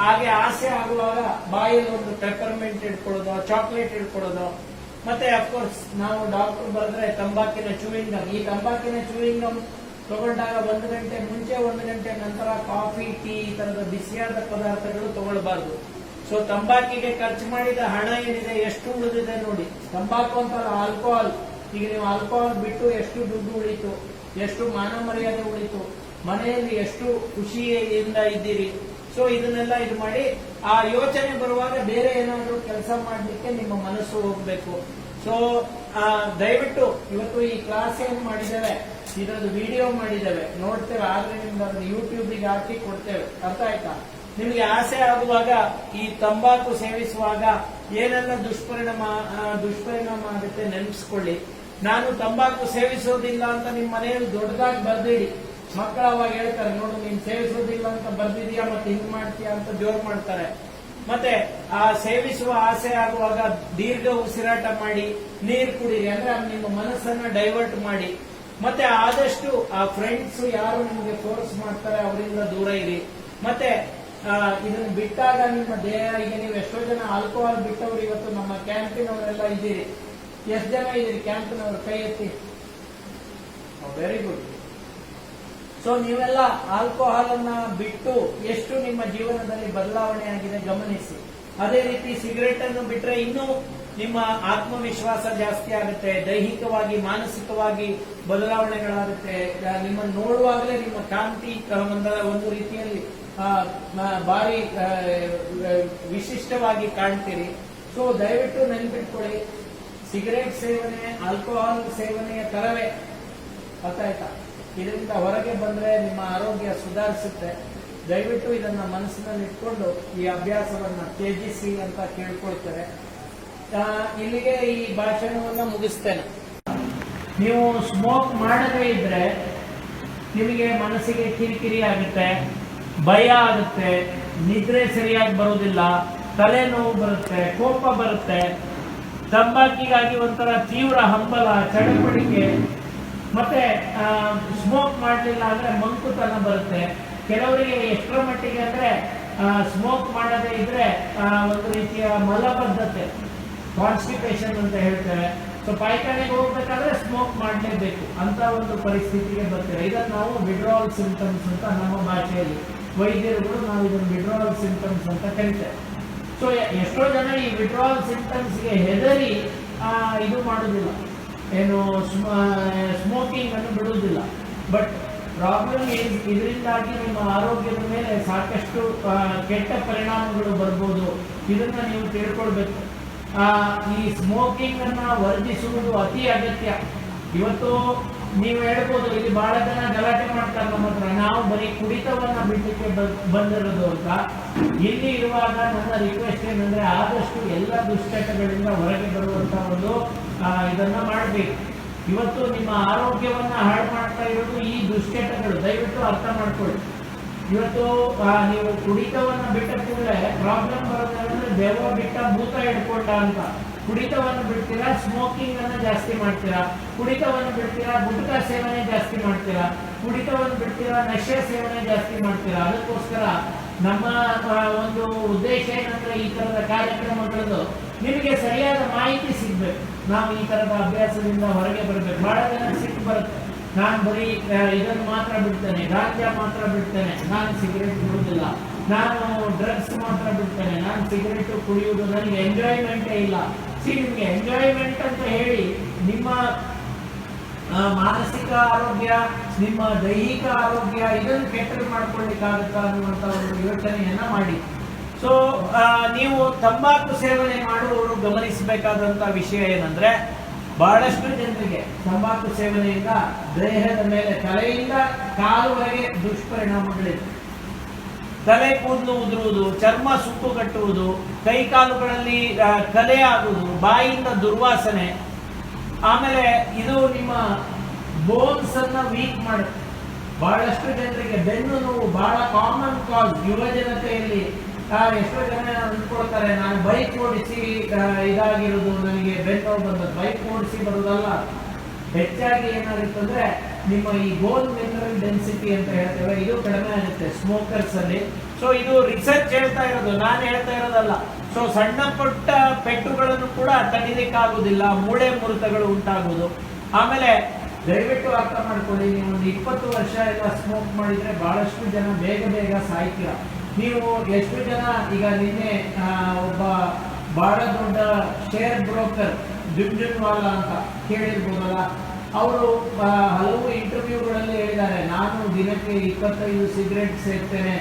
ಹಾಗೆ ಆಸೆ ಆಗುವಾಗ ಬಾಯಲ್ಲಿ ಒಂದು ಪೆಪ್ಪರ್ಮೆಂಟ್ ಇಟ್ಕೊಳ್ಳೋದು, ಚಾಕ್ಲೇಟ್ ಇಟ್ಕೊಳ್ಳೋದು. ಮತ್ತೆ ಅಫ್ಕೋರ್ಸ್ ನಾವು ಡಾಕ್ಟರ್ ಬರೆದ್ರೆ ತಂಬಾಕಿನ ಚೂವಿಂಗ್ ಗಮ್. ಈ ತಂಬಾಕಿನ ಚೂವಿಂಗ್ ಗಮ್ ತಗೊಂಡಾಗ 1 ಗಂಟೆ ಮುಂಚೆ, 1 ಗಂಟೆ ನಂತರ ಕಾಫಿ, ಟೀ ಈ ತರದ ಬಿಸಿಯಾದ ಪದಾರ್ಥಗಳು ತಗೊಳ್ಬಾರ್ದು. ಸೊ ತಂಬಾಕಿಗೆ ಖರ್ಚು ಮಾಡಿದ ಹಣ ಏನಿದೆ, ಎಷ್ಟು ಉಳಿದಿದೆ ನೋಡಿ. ತಂಬಾಕು ಅಂತಲ್ಲ, ಆಲ್ಕೋಹಾಲ್. ಈಗ ನೀವು ಆಲ್ಕೋಹಾಲ್ ಬಿಟ್ಟು ಎಷ್ಟು ದುಡ್ಡು ಉಳಿತು, ಎಷ್ಟು ಮಾನ ಮರ್ಯಾದೆ ಉಳಿತು, ಮನೆಯಲ್ಲಿ ಎಷ್ಟು ಖುಷಿಯಿಂದ ಇದ್ದೀರಿ. ಸೊ ಇದನ್ನೆಲ್ಲ ಇದು ಮಾಡಿ, ಆ ಯೋಚನೆ ಬರುವಾಗ ಬೇರೆ ಏನಾದರೂ ಕೆಲಸ ಮಾಡಲಿಕ್ಕೆ ನಿಮ್ಮ ಮನಸ್ಸು ಹೋಗ್ಬೇಕು. ಸೊ ದಯವಿಟ್ಟು ಇವತ್ತು ಈ ಕ್ಲಾಸ್ ಏನ್ ಮಾಡಿದ್ದೇವೆ, ಇದರದ್ದು ವಿಡಿಯೋ ಮಾಡಿದ್ದೇವೆ, ನೋಡ್ತೇವೆ. ಆದ್ರೆ ನಿಮ್ಗೆ ಅದನ್ನು ಯೂಟ್ಯೂಬಿಗೆ ಹಾಕಿ ಕೊಡ್ತೇವೆ. ಅರ್ಥ ಆಯ್ತಾ? ನಿಮಗೆ ಆಸೆ ಆಗುವಾಗ ಈ ತಂಬಾಕು ಸೇವಿಸುವಾಗ ಏನೆಲ್ಲ ದುಷ್ಪರಿಣಾಮ ಆಗುತ್ತೆ ನೆನಪಿಸ್ಕೊಳ್ಳಿ. ನಾನು ತಂಬಾಕು ಸೇವಿಸೋದಿಲ್ಲ ಅಂತ ನಿಮ್ಮ ಮನೆಯಲ್ಲಿ ದೊಡ್ಡದಾಗಿ ಬರ್ದಿಡಿ. ಮಕ್ಕಳು ಅವಾಗ ಹೇಳ್ತಾರೆ, ನೋಡು ನೀನ್ ಸೇವಿಸೋದಿಲ್ಲ ಅಂತ ಬರ್ದಿದ್ಯಾ, ಮತ್ತೆ ಹಿಂಗ್ ಮಾಡ್ತೀಯಾ ಅಂತ ಜೋರ್ ಮಾಡ್ತಾರೆ. ಮತ್ತೆ ಆ ಸೇವಿಸುವ ಆಸೆ ಆಗುವಾಗ ದೀರ್ಘ ಉಸಿರಾಟ ಮಾಡಿ, ನೀರು ಕುಡೀರಿ. ಅಂದ್ರೆ ನಿಮ್ಮ ಮನಸ್ಸನ್ನ ಡೈವರ್ಟ್ ಮಾಡಿ. ಮತ್ತೆ ಆದಷ್ಟು ಆ ಫ್ರೆಂಡ್ಸ್ ಯಾರು ನಿಮಗೆ ಫೋರ್ಸ್ ಮಾಡ್ತಾರೆ ಅವರಿಂದ ದೂರ ಇರಿ. ಮತ್ತೆ ಇದನ್ನ ಬಿಟ್ಟಾಗ ನಿಮ್ಮ ದೇಹ, ಈಗ ನೀವು ಎಷ್ಟೋ ಜನ ಆಲ್ಕೋಹಾಲ್ ಬಿಟ್ಟವರು ಇವತ್ತು ನಮ್ಮ ಕ್ಯಾಂಪಿನವರೆಲ್ಲ ಇದ್ದೀರಿ. ಎಷ್ಟು ಜನ ಇದ್ದೀರಿ ಕ್ಯಾಂಪಿನವರು? ಕೈ ಎತ್ತಿ. Very good. ಸೊ ನೀವೆಲ್ಲ ಆಲ್ಕೋಹಾಲ್ ಅನ್ನ ಬಿಟ್ಟು ಎಷ್ಟು ನಿಮ್ಮ ಜೀವನದಲ್ಲಿ ಬದಲಾವಣೆ ಆಗಿದೆ ಗಮನಿಸಿ. ಅದೇ ರೀತಿ ಸಿಗರೆಟ್ ಅನ್ನು ಬಿಟ್ರೆ ಇನ್ನೂ ನಿಮ್ಮ ಆತ್ಮವಿಶ್ವಾಸ ಜಾಸ್ತಿ ಆಗುತ್ತೆ, ದೈಹಿಕವಾಗಿ ಮಾನಸಿಕವಾಗಿ ಬದಲಾವಣೆಗಳಾಗುತ್ತೆ. ನಿಮ್ಮನ್ನು ನೋಡುವಾಗಲೇ ನಿಮ್ಮ ಕಾಂತಿ ಒಂದು ರೀತಿಯಲ್ಲಿ ಭಾರಿ ವಿಶಿಷ್ಟವಾಗಿ ಕಾಣ್ತೀರಿ. ಸೊ ದಯವಿಟ್ಟು ನೆನ್ಪಿಟ್ಕೊಳ್ಳಿ, ಸಿಗರೇಟ್ ಸೇವನೆ ಆಲ್ಕೋಹಾಲ್ ಸೇವನೆಯ ತರವೇ. ಗೊತ್ತಾಯ್ತಾ? ಇದರಿಂದ ಹೊರಗೆ ಬಂದ್ರೆ ನಿಮ್ಮ ಆರೋಗ್ಯ ಸುಧಾರಿಸುತ್ತೆ. ದಯವಿಟ್ಟು ಇದನ್ನ ಮನಸ್ಸಿನಲ್ಲಿ ಇಟ್ಕೊಂಡು ಈ ಅಭ್ಯಾಸವನ್ನ ತ್ಯಜಿಸಿ ಅಂತ ಕೇಳ್ಕೊಳ್ತಾರೆ. ಇಲ್ಲಿಗೆ ಈ ಭಾಷಣವನ್ನ ಮುಗಿಸ್ತೇನೆ. ನೀವು ಸ್ಮೋಕ್ ಮಾಡದೇ ಇದ್ರೆ ನಿಮಗೆ ಮನಸ್ಸಿಗೆ ಕಿರಿಕಿರಿ ಆಗುತ್ತೆ, ಭಯ ಆಗುತ್ತೆ, ನಿದ್ರೆ ಸರಿಯಾಗಿ ಬರುವುದಿಲ್ಲ, ತಲೆನೋವು ಬರುತ್ತೆ, ಕೋಪ ಬರುತ್ತೆ, ತಂಬಾಕಿಗಾಗಿ ಒಂಥರ ತೀವ್ರ ಹಂಬಲ, ಚಡಪಡಿಕೆ, ಮತ್ತೆ ಸ್ಮೋಕ್ ಮಾಡಲಿಲ್ಲ ಅಂದ್ರೆ ಮಂಕುತನ ಬರುತ್ತೆ. ಕೆಲವರಿಗೆ ಎಷ್ಟರ ಮಟ್ಟಿಗೆ ಅಂದ್ರೆ ಸ್ಮೋಕ್ ಮಾಡದೇ ಇದ್ರೆ ಒಂದು ರೀತಿಯ ಮಲಬದ್ಧತೆ, ಕಾನ್ಸ್ಟಿಪೇಷನ್ ಅಂತ ಹೇಳ್ತೇವೆ. ಸೊ ಪಾಯ್ಖಾನೆಗೆ ಹೋಗ್ಬೇಕಾದ್ರೆ ಸ್ಮೋಕ್ ಮಾಡಲೇಬೇಕು ಅಂತ ಒಂದು ಪರಿಸ್ಥಿತಿಗೆ ಬರ್ತಾರೆ. ಇದನ್ನು ನಾವು ವಿಡ್ರಾವಲ್ ಸಿಂಪ್ಟಮ್ಸ್ ಅಂತ ನಮ್ಮ ಭಾಷೆಯಲ್ಲಿ ವೈದ್ಯರುಗಳು ನಾವು ಇದನ್ನು ವಿಡ್ರಾವಲ್ ಸಿಂಪ್ಟಮ್ಸ್ ಅಂತ ಕರಿತೇವೆ. ಸೊ ಎಷ್ಟೋ ಜನ ಈ ವಿಡ್ರಾವಲ್ ಸಿಂಪ್ಟಮ್ಸ್ಗೆ ಹೆದರಿ ಇದು ಮಾಡೋದಿಲ್ಲ, ಏನು ಸ್ಮೋಕಿಂಗ್ ಅನ್ನು ಬಿಡುವುದಿಲ್ಲ. ಬಟ್ ಪ್ರಾಬ್ಲಮ್ ಇದರಿಂದಾಗಿ ನಿಮ್ಮ ಆರೋಗ್ಯದ ಮೇಲೆ ಸಾಕಷ್ಟು ಕೆಟ್ಟ ಪರಿಣಾಮಗಳು ಬರ್ಬೋದು. ಇದನ್ನ ನೀವು ತಿಳ್ಕೊಳ್ಬೇಕು. ಈ ಸ್ಮೋಕಿಂಗ್ ಅನ್ನ ವರ್ಜಿಸುವುದು ಅತಿ ಅಗತ್ಯ. ಇವತ್ತು ನೀವು ಹೇಳ್ಬೋದು, ಇಲ್ಲಿ ಬಹಳ ಜನ ಗಲಾಟೆ ಮಾಡ್ತಾರೆ ನಮ್ಮ ಹತ್ರ, ನಾವು ಬರೀ ಕುಡಿತವನ್ನ ಬಿಡಲಿಕ್ಕೆ ಬಂದಿರೋದು ಅಂತ. ಇಲ್ಲಿ ಇರುವಾಗ ನನ್ನ ರಿಕ್ವೆಸ್ಟ್ ಏನಂದ್ರೆ ಆದಷ್ಟು ಎಲ್ಲ ದುಶ್ಚಟಗಳಿಂದ ಹೊರಗೆ ಬರುವಂತ ಒಂದು ಇದನ್ನ ಮಾಡಬೇಕು. ಇವತ್ತು ನಿಮ್ಮ ಆರೋಗ್ಯವನ್ನ ಹಾಳು ಮಾಡ್ತಾ ಇರೋದು ಈ ದುಶ್ಚಟಗಳು, ದಯವಿಟ್ಟು ಅರ್ಥ ಮಾಡ್ಕೊಳ್ಳಿ. ಇವತ್ತು ನೀವು ಕುಡಿತವನ್ನ ಬಿಟ್ಟ ಕೂಡಲೇ ಪ್ರಾಬ್ಲಮ್ ಬರೋದಂದ್ರೆ ದೆವ್ವ ಬಿಟ್ಟ ಭೂತ ಹಿಡ್ಕೊಂಡ ಅಂತ. ಕುಡಿತವನ್ನು ಬಿಡ್ತೀರಾ, ಸ್ಮೋಕಿಂಗ್ ಅನ್ನ ಜಾಸ್ತಿ ಮಾಡ್ತೀರಾ. ಕುಡಿತವನ್ನು ಬಿಡ್ತೀರಾ, ಗುಟ್ಕಾ ಸೇವನೆ ಜಾಸ್ತಿ ಮಾಡ್ತೀರಾ. ಕುಡಿತವನ್ನು ಬಿಡ್ತೀರಾ, ನಶೆ ಸೇವನೆ ಜಾಸ್ತಿ ಮಾಡ್ತೀರಾ. ಅದಕ್ಕೋಸ್ಕರ ನಮ್ಮ ಒಂದು ಉದ್ದೇಶ ಏನಂದ್ರೆ ಈ ತರದ ಕಾರ್ಯಕ್ರಮಗಳದ್ದು ನಿಮಗೆ ಸರಿಯಾದ ಮಾಹಿತಿ ಸಿಗ್ಬೇಕು. ನಾವು ಈ ತರದ ಅಭ್ಯಾಸದಿಂದ ಹೊರಗೆ ಬರಬೇಕು. ಬಹಳ ಜನ ಸಿಟ್ಟು ಬರುತ್ತೆ, ನಾನು ಬರೀ ಇದನ್ನು ಮಾತ್ರ ಬಿಡ್ತೇನೆ, ಗಾಂಜಾ ಮಾತ್ರ ಬಿಡ್ತೇನೆ, ನಾನು ಸಿಗರೇಟ್ ಬಿಡುವುದಿಲ್ಲ, ನಾನು ಡ್ರಗ್ಸ್ ಮಾತ್ರ ಬಿಡ್ತೇನೆ, ನಾನು ಸಿಗರೇಟ್ ಕುಡಿಯುವುದು ನನಗೆ ಎಂಜಾಯ್ಮೆಂಟೇ ಇಲ್ಲ. ನಿಮಗೆ ಎಂಜಾಯ್ಮೆಂಟ್ ಅಂತ ಹೇಳಿ ನಿಮ್ಮ ಮಾನಸಿಕ ಆರೋಗ್ಯ, ನಿಮ್ಮ ದೈಹಿಕ ಆರೋಗ್ಯ ಇದನ್ನು ಕೆಟ್ಟದ್ದು ಮಾಡ್ಕೊಳ್ಳಿಕ್ಕಾಗುತ್ತಾ ಅನ್ನುವಂಥ ಒಂದು ಯೋಚನೆಯನ್ನ ಮಾಡಿ. ಸೊ ನೀವು ತಂಬಾಕು ಸೇವನೆ ಮಾಡುವವರು ಗಮನಿಸಬೇಕಾದಂತ ವಿಷಯ ಏನಂದ್ರೆ, ಬಹಳಷ್ಟು ಜನರಿಗೆ ತಂಬಾಕು ಸೇವನೆಯಿಂದ ದೇಹದ ಮೇಲೆ ತಲೆಯಿಂದ ಕಾಲುವರೆಗೆ ದುಷ್ಪರಿಣಾಮಗಳಿವೆ. ತಲೆ ಕೂದಲು ಉದುರುವುದು, ಚರ್ಮ ಸುಕ್ಕುಗಟ್ಟುವುದು, ಕೈ ಕಾಲುಗಳಲ್ಲಿ ಕಲೆ ಆಗುವುದು, ಬಾಯಿಯಿಂದ ದುರ್ವಾಸನೆ, ಆಮೇಲೆ ಇದು ನಿಮ್ಮ ಬೋನ್ಸ್ ಅನ್ನ ವೀಕ್ ಮಾಡುತ್ತೆ. ಬಹಳಷ್ಟು ಜನರಿಗೆ ಬೆನ್ನು ನೋವು ಬಹಳ ಕಾಮನ್ ಕಾಸ್ ಯುವ ಜನತೆಯಲ್ಲಿ. ಎಷ್ಟೋ ಜನ ಅಂದ್ಕೊಳ್ತಾರೆ, ನಾನು ಬೈಕ್ ಓಡಿಸಿ ಇದಾಗಿರೋದು, ನನಗೆ ಬೆನ್ನು ಬಂದದ್ದು. ಬೈಕ್ ಓಡಿಸಿ ಬರೋದಲ್ಲ, ಹೆಚ್ಚಾಗಿ ಏನಾಗುತ್ತೆ ಅಂದ್ರೆ ನಿಮ್ಮ ಈ ಬೋನ್ ಮಿನರಲ್ ಡೆನ್ಸಿಟಿ ಅಂತ ಹೇಳ್ತೇವೆ, ಇದು ಕಡಿಮೆ ಆಗುತ್ತೆ ಸ್ಮೋಕರ್ಸ್ ಅಲ್ಲಿ. ಸೊ ಇದು ರಿಸರ್ಚ್ ಹೇಳ್ತಾ ಇರೋದು, ನಾನು ಹೇಳ್ತಾ ಇರೋದಲ್ಲ. ಸೊ ಸಣ್ಣ ಪುಟ್ಟ ಪೆಟ್ಟುಗಳನ್ನು ಕೂಡ ತಡಿಲಿಕ್ಕಾಗುವುದಿಲ್ಲ, ಮೂಳೆ ಮುರಿತಗಳು ಉಂಟಾಗುವುದು. ಆಮೇಲೆ ದಯವಿಟ್ಟು ಅರ್ಥ ಮಾಡ್ಕೊಳ್ಳಿ, ನೀವು ಒಂದು 20 ವರ್ಷ ಎಲ್ಲ ಸ್ಮೋಕ್ ಮಾಡಿದ್ರೆ ಬಹಳಷ್ಟು ಜನ ಬೇಗ ಬೇಗ ಸಾಯ್ತೀರ. ನೀವು ಎಷ್ಟು ಜನ ಈಗ ನಿನ್ನೆ ಒಬ್ಬ ಬಹಳ ದೊಡ್ಡ ಶೇರ್ ಬ್ರೋಕರ್ ಜುಂಜುನ್ವಾಲಾ ಅಂತ ಕೇಳಿರ್ಬೋದಲ್ಲ, ಅವರು ಹಲವು ಇಂಟರ್ವ್ಯೂಗಳಲ್ಲಿ ಹೇಳಿದ್ದಾರೆ, ನಾನು ದಿನಕ್ಕೆ 25 ಸಿಗರೇಟ್ ಸೇರ್ತೇನೆ,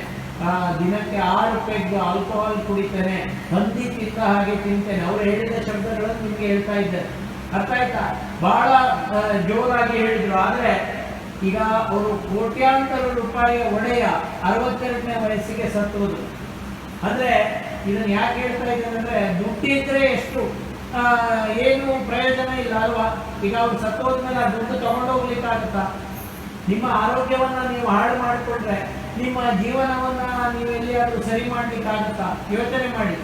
ದಿನಕ್ಕೆ 6 ಪೆಗ್ ಆಲ್ಕೋಹಾಲ್ ಕುಡಿತೇನೆ, ಹಂದಿ ತಿಂತ ಹಾಗೆ ತಿಂತೇನೆ. ಅವರು ಹೇಳಿದ ಶಬ್ದಗಳನ್ನು ನಿಮ್ಗೆ ಹೇಳ್ತಾ ಇದ್ದಾರೆ. ಅರ್ಥ ಆಯ್ತಾ? ಬಹಳ ಜೋರಾಗಿ ಹೇಳಿದ್ರು. ಆದ್ರೆ ಈಗ ಅವರು ಕೋಟ್ಯಾಂತರ ರೂಪಾಯಿಯ ಒಡೆಯ 62ನೇ ವಯಸ್ಸಿಗೆ ಸತ್ತುವುದು. ಅಂದ್ರೆ ಇದನ್ನ ಯಾಕೆ ಹೇಳ್ತಾ ಇದ್ದಾರೆ ಅಂದ್ರೆ, ದುಡ್ಡಿದ್ರೆ ಎಷ್ಟು ಏನು ಪ್ರಯೋಜನ ಇಲ್ಲ ಅಲ್ವಾ? ಈಗ ಅವ್ರು ಸತ್ತೋದ್ಮೇಲೆ ಆ ದುಡ್ಡು ತಗೊಂಡೋಗ್ಲಿಕ್ಕಾಗುತ್ತಾ? ನಿಮ್ಮ ಆರೋಗ್ಯವನ್ನ ನೀವು ಹಾಳು ಮಾಡಿಕೊಂಡ್ರೆ ನಿಮ್ಮ ಜೀವನವನ್ನ ನೀವು ಎಲ್ಲಿಯಾದ್ರೂ ಸರಿ ಮಾಡ್ಲಿಕ್ಕಾಗುತ್ತಾ? ಯೋಚನೆ ಮಾಡಿ.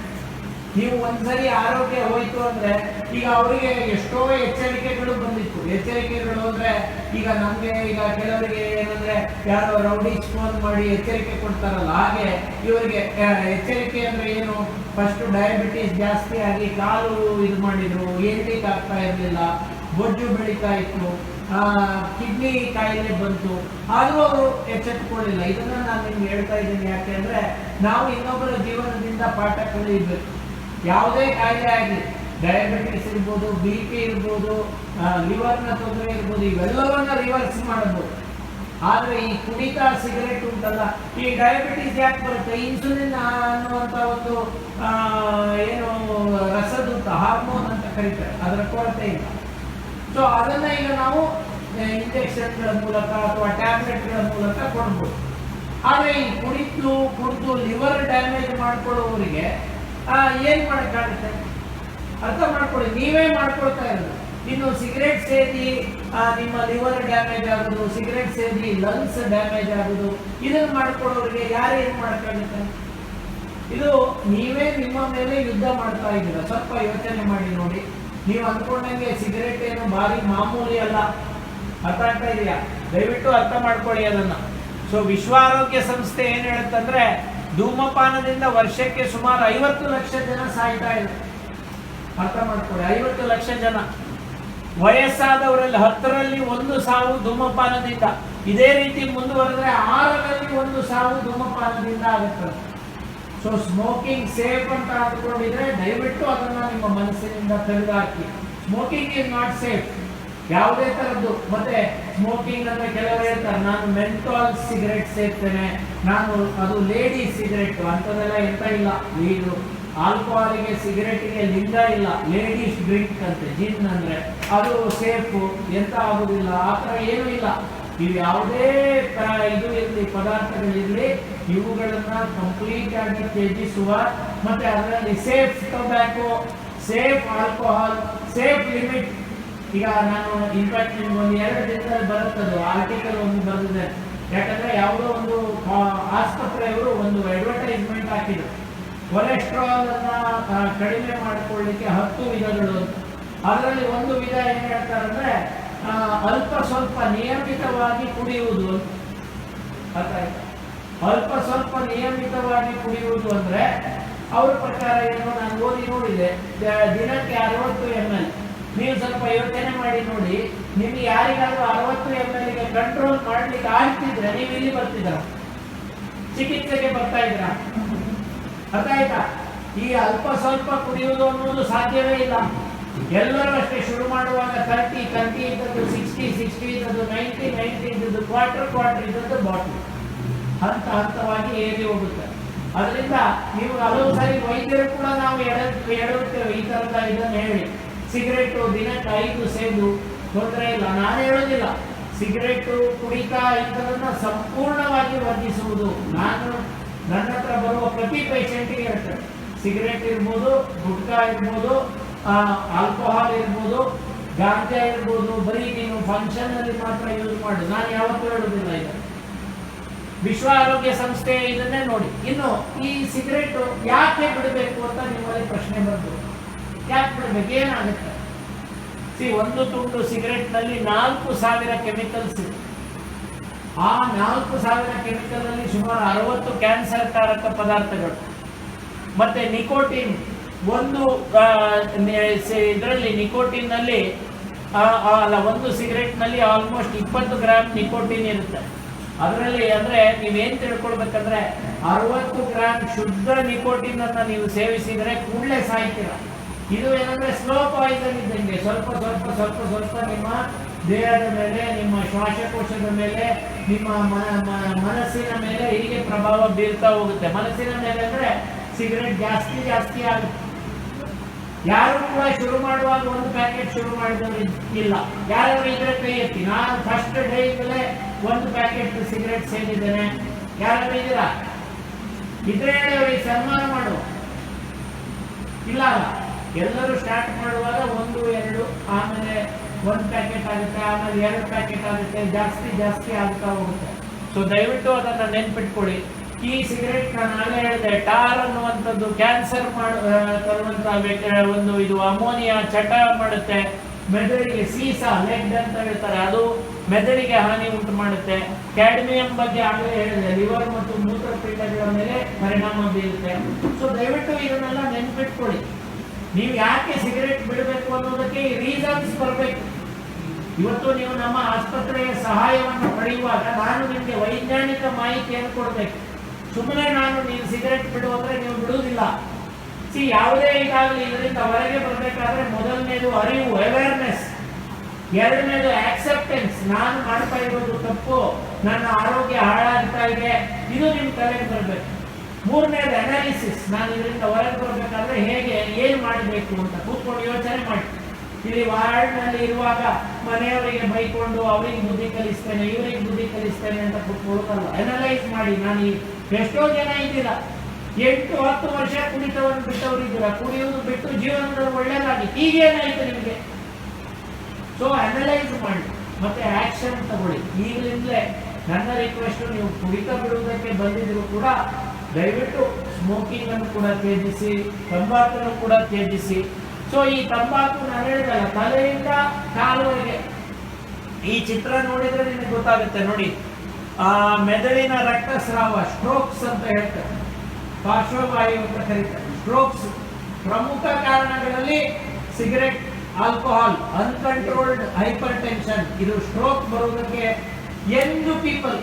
ನೀವು ಒಂದ್ಸರಿ ಆರೋಗ್ಯ ಹೋಯ್ತು ಅಂದ್ರೆ, ಈಗ ಅವರಿಗೆ ಎಷ್ಟೋ ಎಚ್ಚರಿಕೆಗಳು ಬಂದಿತ್ತು. ಎಚ್ಚರಿಕೆಗಳು ಅಂದ್ರೆ ಈಗ ನಮ್ಗೆ ಈಗ ಕೆಲವರಿಗೆ ಏನಂದ್ರೆ ಯಾರೋ ರೌಡೀಸ್ ಫೋನ್ ಮಾಡಿ ಎಚ್ಚರಿಕೆ ಕೊಡ್ತಾರಲ್ಲ, ಹಾಗೆ ಇವರಿಗೆ ಎಚ್ಚರಿಕೆ ಅಂದ್ರೆ ಏನು? ಫಸ್ಟ್ ಡಯಾಬಿಟಿಸ್ ಜಾಸ್ತಿ ಆಗಿ ಕಾಲು ಇದು ಮಾಡಿದ್ರು, ಏಳ್ಲಿಕ್ಕೆ ಆಗ್ತಾ ಇರಲಿಲ್ಲ, ಬೊಜ್ಜು ಬೆಳೀತಾ ಇತ್ತು, ಕಿಡ್ನಿ ಕಾಯಿಲೆ ಬಂತು, ಆದ್ರೂ ಅವರು ಎಚ್ಚೆತ್ತುಕೊಳ್ಳಿಲ್ಲ. ಇದನ್ನ ನಾನು ನಿಮ್ಗೆ ಹೇಳ್ತಾ ಇದ್ದೀನಿ. ಯಾಕೆಂದ್ರೆ ನಾವು ಇನ್ನೊಬ್ಬರ ಜೀವನದಿಂದ ಪಾಠ ಕಲಿಯಬೇಕು. ಯಾವುದೇ ಕಾಯಿಲೆ ಆಗಲಿ, ಡಯಾಬಿಟಿಸ್ ಇರ್ಬೋದು, BP ಇರ್ಬೋದು, ಲಿವರ್ನ ತೊಂದರೆ ಇರ್ಬೋದು, ಇವೆಲ್ಲವನ್ನ ರಿವರ್ಸ್ ಮಾಡಬಹುದು. ಆದ್ರೆ ಈ ಕುಡಿತ ಸಿಗರೇಟ್ ಉಂಟಲ್ಲ, ಈ ಡಯಾಬಿಟಿಸ್ ಯಾಕೆ ಬರುತ್ತೆ? ಇನ್ಸುಲಿನ್ ಅನ್ನುವಂತ ಒಂದು ಏನು ರಸದೂತ, ಹಾರ್ಮೋನ್ ಅಂತ ಕರೀತಾರೆ, ಅದರ ಕೊರತೆ ಇಲ್ಲ. ಸೊ ಅದನ್ನ ಈಗ ನಾವು ಇಂಜೆಕ್ಷನ್ಗಳ ಮೂಲಕ ಅಥವಾ ಟ್ಯಾಬ್ಲೆಟ್ಗಳ ಮೂಲಕ ಕೊಡ್ಬೋದು. ಆದ್ರೆ ಈ ಕುಡಿದು ಲಿವರ್ ಡ್ಯಾಮೇಜ್ ಮಾಡ್ಕೊಳ್ಳೋರಿಗೆ ಏನ್ ಮಾಡಕ್ಕಾಗುತ್ತೆ? ಅರ್ಥ ಮಾಡ್ಕೊಳ್ಳಿ, ನೀವೇ ಮಾಡ್ಕೊಳ್ತಾ ಇರೋದು. ಇನ್ನು ಸಿಗರೇಟ್ ಸೇದಿ ನಿಮ್ಮ ಲಿವರ್ ಡ್ಯಾಮೇಜ್ ಆಗೋದು, ಸಿಗರೇಟ್ ಸೇದಿ ಲಂಗ್ಸ್ ಡ್ಯಾಮೇಜ್ ಆಗೋದು, ಇದನ್ನು ಮಾಡ್ಕೊಳ್ಳೋರಿಗೆ ಯಾರು ಏನ್ ಮಾಡಕ್ಕಾಗುತ್ತೆ? ಇದು ನೀವೇ ನಿಮ್ಮ ಮೇಲೆ ಯುದ್ಧ ಮಾಡ್ತಾ ಇದ್ದೀರ. ಸ್ವಲ್ಪ ಯೋಚನೆ ಮಾಡಿ ನೋಡಿ. ನೀವು ಅಂದ್ಕೊಂಡಂಗೆ ಸಿಗರೇಟ್ ಏನು ಭಾರಿ ಮಾಮೂಲಿ ಅಲ್ಲ. ಅರ್ಥ ಆಗ್ತಾ ಇದೆಯಾ? ದಯವಿಟ್ಟು ಅರ್ಥ ಮಾಡ್ಕೊಳ್ಳಿ ಅದನ್ನ. ಸೊ ವಿಶ್ವ ಆರೋಗ್ಯ ಸಂಸ್ಥೆ ಏನ್ ಹೇಳುತ್ತಂದ್ರೆ ಧೂಮಪಾನದಿಂದ ವರ್ಷಕ್ಕೆ ಸುಮಾರು 50 ಲಕ್ಷ ಜನ ಸಾಯ್ತಾ ಇದೆ. ಅರ್ಥ ಮಾಡ್ಕೊಳ್ಳಿ, 50 ಲಕ್ಷ ಜನ. ವಯಸ್ಸಾದವರಲ್ಲಿ 10ರಲ್ಲಿ 1 ಸಾವು ಧೂಮಪಾನದಿಂದ. ಇದೇ ರೀತಿ ಮುಂದುವರೆದ್ರೆ 6ರಲ್ಲಿ 1 ಸಾವು ಧೂಮಪಾನದಿಂದ ಆಗುತ್ತದೆ. ಸೊ ಸ್ಮೋಕಿಂಗ್ ಸೇಫ್ ಅಂತ ಅಂದ್ಕೊಂಡಿದ್ರೆ ದಯವಿಟ್ಟು ಅದನ್ನ ನಿಮ್ಮ ಮನಸ್ಸಿನಿಂದ ತೆಗೆದುಹಾಕಿ. ಸ್ಮೋಕಿಂಗ್ ಇಸ್ ನಾಟ್ ಸೇಫ್ ಯಾವುದೇ ತರದ್ದು. ಮತ್ತೆ ಸ್ಮೋಕಿಂಗ್ ಅಂದ್ರೆ ಕೆಲವರು ಹೇಳ್ತಾರೆ ನಾನು ಮೆಂಥಾಲ್ ಸಿಗರೆಟ್ ಸೇರ್ತೇನೆ, ನಾನು ಅದು ಲೇಡಿ ಸಿಗರೆಟ್ ಅಂತದೆಲ್ಲ ಎಂತ ಇಲ್ಲ. ಇದು ಆಲ್ಕೋಹಾಲಿಗೆ ಸಿಗರೆಟ್ಗೆ ಲಿಂಗ ಇಲ್ಲ, ಲೇಡೀಸ್ ಡ್ರಿಂಕ್ ಅಂತೆ, ಜಿನ್ ಅಂದ್ರೆ ಅದು ಸೇಫ್, ಎಂತ ಆಗುದಿಲ್ಲ, ಆತರ ಏನೂ ಇಲ್ಲ. ಇವು ಯಾವುದೇ ಇದು ಇರಲಿ, ಪದಾರ್ಥಗಳಿರಲಿ, ಇವುಗಳನ್ನ ಕಂಪ್ಲೀಟ್ ಆಗಿ ತ್ಯಜಿಸುವ. ಮತ್ತೆ ಅದರಲ್ಲಿ safe tobacco, safe alcohol, safe limit. ಈಗ ನಾನು ಇನ್ಫ್ಯಾಕ್ಟ್ ನಿಮ್ಗೆ ಒಂದು 2 ದಿನದಲ್ಲಿ ಬರುತ್ತದು ಆರ್ಟಿಕಲ್ ಒಂದು ಬರೆದಿದೆ. ಯಾಕಂದ್ರೆ ಯಾವುದೋ ಒಂದು ಆಸ್ಪತ್ರೆಯವರು ಒಂದು ಅಡ್ವರ್ಟೈಸ್ಮೆಂಟ್ ಹಾಕಿದ್ರು, ಕೊಲೆಸ್ಟ್ರಾಲ್ ಅನ್ನ ಕಡಿಮೆ ಮಾಡಿಕೊಳ್ಳಿಕ್ಕೆ 10 ವಿಧಗಳು ಅಂತ. ಅದರಲ್ಲಿ ಒಂದು ವಿಧ ಏನ್ ಹೇಳ್ತಾರೆ ಅಂದ್ರೆ ಅಲ್ಪ ಸ್ವಲ್ಪ ನಿಯಮಿತವಾಗಿ ಕುಡಿಯುವುದು ಅಂತ. ಅರ್ಥ ಅಲ್ಪ ಸ್ವಲ್ಪ ನಿಯಮಿತವಾಗಿ ಕುಡಿಯುವುದು ಅಂದ್ರೆ ಅವ್ರ ಪ್ರಕಾರ ಏನು, ನಾನು ಓದಿ ನೋಡಿದೆ, ದಿನಕ್ಕೆ 60 ml. ನೀವು ಸ್ವಲ್ಪ ಯೋಚನೆ ಮಾಡಿ ನೋಡಿ, ನಿಮ್ಗೆ ಯಾರಿಗಾದ್ರೂ 60 ml ಗೆ ಕಂಟ್ರೋಲ್ ಮಾಡ್ಲಿಕ್ಕೆ ಆಗ್ತಿದ್ರೆ ನೀವು ಇಲ್ಲಿ ಬರ್ತಿದ್ರ, ಚಿಕಿತ್ಸೆಗೆ ಬರ್ತಾ ಇದ್ರ? ಅರ್ಥ ಆಯ್ತಾ? ಈ ಅಲ್ಪ ಸ್ವಲ್ಪ ಕುಡಿಯುವುದು ಅನ್ನೋದು ಸಾಧ್ಯವೇ ಇಲ್ಲ. ಎಲ್ಲರೂ ಅಷ್ಟೇ, ಶುರು ಮಾಡುವಾಗ 30 ಇದ್ದದ್ದು 60 ಇದ್ದದ್ದು 90 ಇದ್ದದ್ದು ಕ್ವಾರ್ಟರ್ ಇದ್ದದ್ದು ಬಾಟಲ್, ಹಂತ ಹಂತವಾಗಿ ಏರಿ ಹೋಗುತ್ತೆ. ಅದರಿಂದ ನೀವು ಹಲವು ಸಾರಿ ವೈದ್ಯರು ಕೂಡ ನಾವು ಎಡುತ್ತೇವೆ ಈ ತರದ ಇದನ್ನು ಹೇಳಿ, ಸಿಗರೇಟು ದಿನಕ್ಕೆ 5 ಸೇದು ತೊಂದರೆ ಇಲ್ಲ. ನಾನು ಹೇಳೋದಿಲ್ಲ ಸಿಗರೇಟು ಕುಡಿತಾ ಇಂಥದನ್ನ ಸಂಪೂರ್ಣವಾಗಿ ವರ್ಜಿಸುವುದು. ನಾನು ನನ್ನ ಹತ್ರ ಬರುವ ಪ್ರತಿ ಪೇಷಂಟ್ಗೆ ಹೇಳ್ತೇನೆ, ಸಿಗರೇಟ್ ಇರ್ಬೋದು, ಗುಟ್ಕಾ ಇರ್ಬೋದು, ಆಲ್ಕೋಹಾಲ್ ಇರ್ಬೋದು, ಗಾಂಜಾ ಇರ್ಬೋದು, ಬರೀ ನೀನು ಫಂಕ್ಷನ್ ಅಲ್ಲಿ ಮಾತ್ರ ಯೂಸ್ ಮಾಡು, ನಾನು ಯಾವತ್ತೂ ಹೇಳುವುದಿಲ್ಲ. ಇದು ವಿಶ್ವ ಆರೋಗ್ಯ ಸಂಸ್ಥೆ ಇದನ್ನೇ ನೋಡಿ. ಇನ್ನು ಈ ಸಿಗರೇಟ್ ಯಾಕೆ ಬಿಡಬೇಕು ಅಂತ ನಿಮ್ಮಲ್ಲಿ ಪ್ರಶ್ನೆ ಬಂತು. ಯಾಕೆ ಬಿಡಬೇಕು, ಏನಾಗುತ್ತೆ? ಒಂದು ತುಂಡು ಸಿಗರೇಟ್ ನಲ್ಲಿ 4000 ಕೆಮಿಕಲ್ಸ್ ಇದೆ. ಆ 4000 ಕೆಮಿಕಲ್ ಅಲ್ಲಿ ಸುಮಾರು 60 ಕ್ಯಾನ್ಸರ್ ಕಾರಕ ಪದಾರ್ಥಗಳು. ಮತ್ತೆ ನಿಕೋಟಿನ್, ಒಂದು ಇದರಲ್ಲಿ ನಿಕೋಟಿನ್ ನಲ್ಲಿ ಅಲ್ಲ, ಒಂದು ಸಿಗರೇಟ್ ನಲ್ಲಿ ಆಲ್ಮೋಸ್ಟ್ 20 ಗ್ರಾಮ್ ನಿಕೋಟಿನ್ ಇರುತ್ತೆ. ಅದರಲ್ಲಿ ಅಂದ್ರೆ ನೀವೇನ್ ತಿಳ್ಕೊಳ್ಬೇಕಂದ್ರೆ 60 ಗ್ರಾಮ್ ಶುದ್ಧ ನಿಕೋಟಿನ್ ಅನ್ನ ನೀವು ಸೇವಿಸಿದ್ರೆ ಕೂಡಲೇ ಸಾಯ್ತೀರ. ಇದು ಏನಂದ್ರೆ ಸ್ಲೋ ಪಾಯ್ಸನ್ ಇದ್ದಂಗೆ, ಸ್ವಲ್ಪ ಸ್ವಲ್ಪ ಸ್ವಲ್ಪ ಸ್ವಲ್ಪ ನಿಮ್ಮ ದೇಹದ ಮೇಲೆ, ನಿಮ್ಮ ಶ್ವಾಸಕೋಶದ ಮೇಲೆ, ನಿಮ್ಮ ಮನಸ್ಸಿನ ಮೇಲೆ ಹೀಗೆ ಪ್ರಭಾವ ಬೀರ್ತಾ ಹೋಗುತ್ತೆ. ಮನಸ್ಸಿನ ಮೇಲೆ ಅಂದ್ರೆ ಸಿಗರೇಟ್ ಜಾಸ್ತಿ ಆಗುತ್ತೆ. ಯಾರು ಕೂಡ ಶುರು ಮಾಡುವಾಗ 1 ಪ್ಯಾಕೆಟ್ ಶುರು ಮಾಡಿದವರು ಇಲ್ಲ. ಯಾರಾದ್ರೂ ಇದ್ರೆ ಕೈ ಎತ್ತಿ, ನಾನು ಫಸ್ಟ್ ಡೇ ಮೇಲೆ 1 ಪ್ಯಾಕೆಟ್ ಸಿಗರೇಟ್ ಸೇರಿದ್ದೇನೆ. ಯಾರಾದ್ರೂ ಇದ್ದೀರಾ? ಇದ್ರೆ ಅವರಿಗೆ ಸನ್ಮಾನ ಮಾಡುವ. ಇಲ್ಲ, ಎಲ್ಲರೂ ಸ್ಟಾರ್ಟ್ ಮಾಡುವಾಗ 1, 2, ಆಮೇಲೆ 1 ಪ್ಯಾಕೆಟ್ ಆಗುತ್ತೆ, ಆಮೇಲೆ 2 ಪ್ಯಾಕೆಟ್ ಆಗುತ್ತೆ, ಜಾಸ್ತಿ ಆಗ್ತಾ ಹೋಗುತ್ತೆ. ಸೊ ದಯವಿಟ್ಟು ಅದನ್ನ ನೆನ್ಪಿಟ್ಕೊಳ್ಳಿ. ಈ ಸಿಗರೇಟ್ ನಾನು ಆಗಲೇ ಹೇಳಿದೆ, ಟಾರ್ ಅನ್ನುವಂಥದ್ದು ಕ್ಯಾನ್ಸರ್ ತರುವಂತ ಒಂದು ಇದು ಅಮೋನಿಯಾ ಚಟ ಮಾಡುತ್ತೆ. ಮೆದುಳಿಗೆ ಸೀಸ, ಲೆಡ್ ಅಂತ ಹೇಳ್ತಾರೆ, ಅದು ಮೆದುಳಿಗೆ ಹಾನಿ ಉಂಟು ಮಾಡುತ್ತೆ. ಕ್ಯಾಡ್ಮಿಯಂ ಬಗ್ಗೆ ಆಗಲೇ ಹೇಳಿದೆ, ಲಿವರ್ ಮತ್ತು ಮೂತ್ರಪಿಂಡಗಳ ಮೇಲೆ ಪರಿಣಾಮ ಬೀರುತ್ತೆ. ಸೊ ದಯವಿಟ್ಟು ಇದನ್ನೆಲ್ಲ ನೆನ್ಪಿಟ್ಕೊಳ್ಳಿ. ನೀವು ಯಾಕೆ ಸಿಗರೇಟ್ ಬಿಡಬೇಕು ಅನ್ನೋದಕ್ಕೆ ರೀಸನ್ಸ್ ಬರಬೇಕು. ಇವತ್ತು ನೀವು ನಮ್ಮ ಆಸ್ಪತ್ರೆಯ ಸಹಾಯವನ್ನು ಪಡೆಯುವಾಗ ನಾನು ನಿಮಗೆ ವೈಜ್ಞಾನಿಕ ಮಾಹಿತಿಯನ್ನು ಕೊಡಬೇಕು. ಸುಮ್ಮನೆ ನೀವು ಸಿಗರೇಟ್ ಬಿಡುವಂದ್ರೆ ನೀವು ಬಿಡುವುದಿಲ್ಲ. ಯಾವುದೇ ಇದಾಗಲಿ ಇದರಿಂದ ಹೊರಗೆ ಬರಬೇಕಾದ್ರೆ ಮೊದಲನೇದು ಅರಿವು, ಅವೇರ್ನೆಸ್. 2ನೇದು ಆಕ್ಸೆಪ್ಟೆನ್ಸ್, ನಾನು ಮಾಡ್ತಾ ಇರೋದು ತಪ್ಪು, ನನ್ನ ಆರೋಗ್ಯ ಹಾಳಾಗ್ತಾ ಇದೆ, ಇದು ನಿಮ್ ತಲೆಗೆ ಬರಬೇಕು. 3ನೇದು ಅನಾಲಿಸಿಸ್, ನಾನು ಇದರಿಂದ ಹೊರಗೆ ಬರಬೇಕಾದ್ರೆ ಹೇಗೆ, ಏನು ಮಾಡಬೇಕು ಅಂತ ಕೂತ್ಕೊಂಡು ಯೋಚನೆ ಮಾಡಿ. ಇಲ್ಲಿ ವಾರ್ಡ್ನಲ್ಲಿ ಇರುವಾಗ ಮನೆಯವರಿಗೆ ಬೈಕೊಂಡು ಅವರಿಗೆ ಬುದ್ಧಿ ಕಲಿಸ್ತೇನೆ, ಇವರಿಗೆ ಬುದ್ಧಿ ಕಲಿಸ್ತೇನೆ ಅಂತ ಕೂತ್ಕೊಳ್ಳೋದಲ್ಲ. ಅನಲೈಸ್ ಮಾಡಿ. ನಾನು ಎಷ್ಟೋ ಜನ ಇದ್ದೀರ 8-10 ವರ್ಷ ಕುಡಿತವನ್ನು ಬಿಟ್ಟವರು ಇದ್ದೀರ, ಕುಡಿಯುವುದು ಬಿಟ್ಟು ಜೀವನದಲ್ಲಿ ಒಳ್ಳೇದಾಗಿ, ಈಗೇನಾಯ್ತು ನಿಮಗೆ? ಸೊ ಅನಲೈಸ್ ಮಾಡಿ ಮತ್ತೆ ಆಕ್ಷನ್ ತಗೊಳ್ಳಿ. ಈಗಲಿಂದಲೇ ನನ್ನ ರಿಕ್ವೆಸ್ಟ್, ನೀವು ಕುಡಿತ ಬಿಡುವುದಕ್ಕೆ ಬಂದಿದ್ರು ಕೂಡ ದಯವಿಟ್ಟು ಸ್ಮೋಕಿಂಗ್ ಅನ್ನು ಕೂಡ ತ್ಯಜಿಸಿ, ತಂಬಾಕನ್ನು ಕೂಡ ತ್ಯಜಿಸಿ. ಸೊ ಈ ತಂಬಾಕು ನಾನು ಹೇಳಿದಲ್ಲ, ತಲೆಯಿಂದ ಕಾಲುವರೆಗೆ ಈ ಚಿತ್ರ ನೋಡಿದ್ರೆ ನಿಮಗೆ ಗೊತ್ತಾಗುತ್ತೆ. ನೋಡಿ, ಮೆದುಳಿನ ರಕ್ತಸ್ರಾವ, ಸ್ಟ್ರೋಕ್ಸ್ ಅಂತ ಹೇಳ್ತಾರೆ, ಪಾರ್ಶ್ವವಾಯು ಅಂತ ಕರೀತಾರೆ. ಸ್ಟ್ರೋಕ್ಸ್ ಪ್ರಮುಖ ಕಾರಣಗಳಲ್ಲಿ cigarette, alcohol, uncontrolled hypertension, ಇದು ಸ್ಟ್ರೋಕ್ ಬರುವುದಕ್ಕೆ ಯಂಗ್ ಪೀಪಲ್.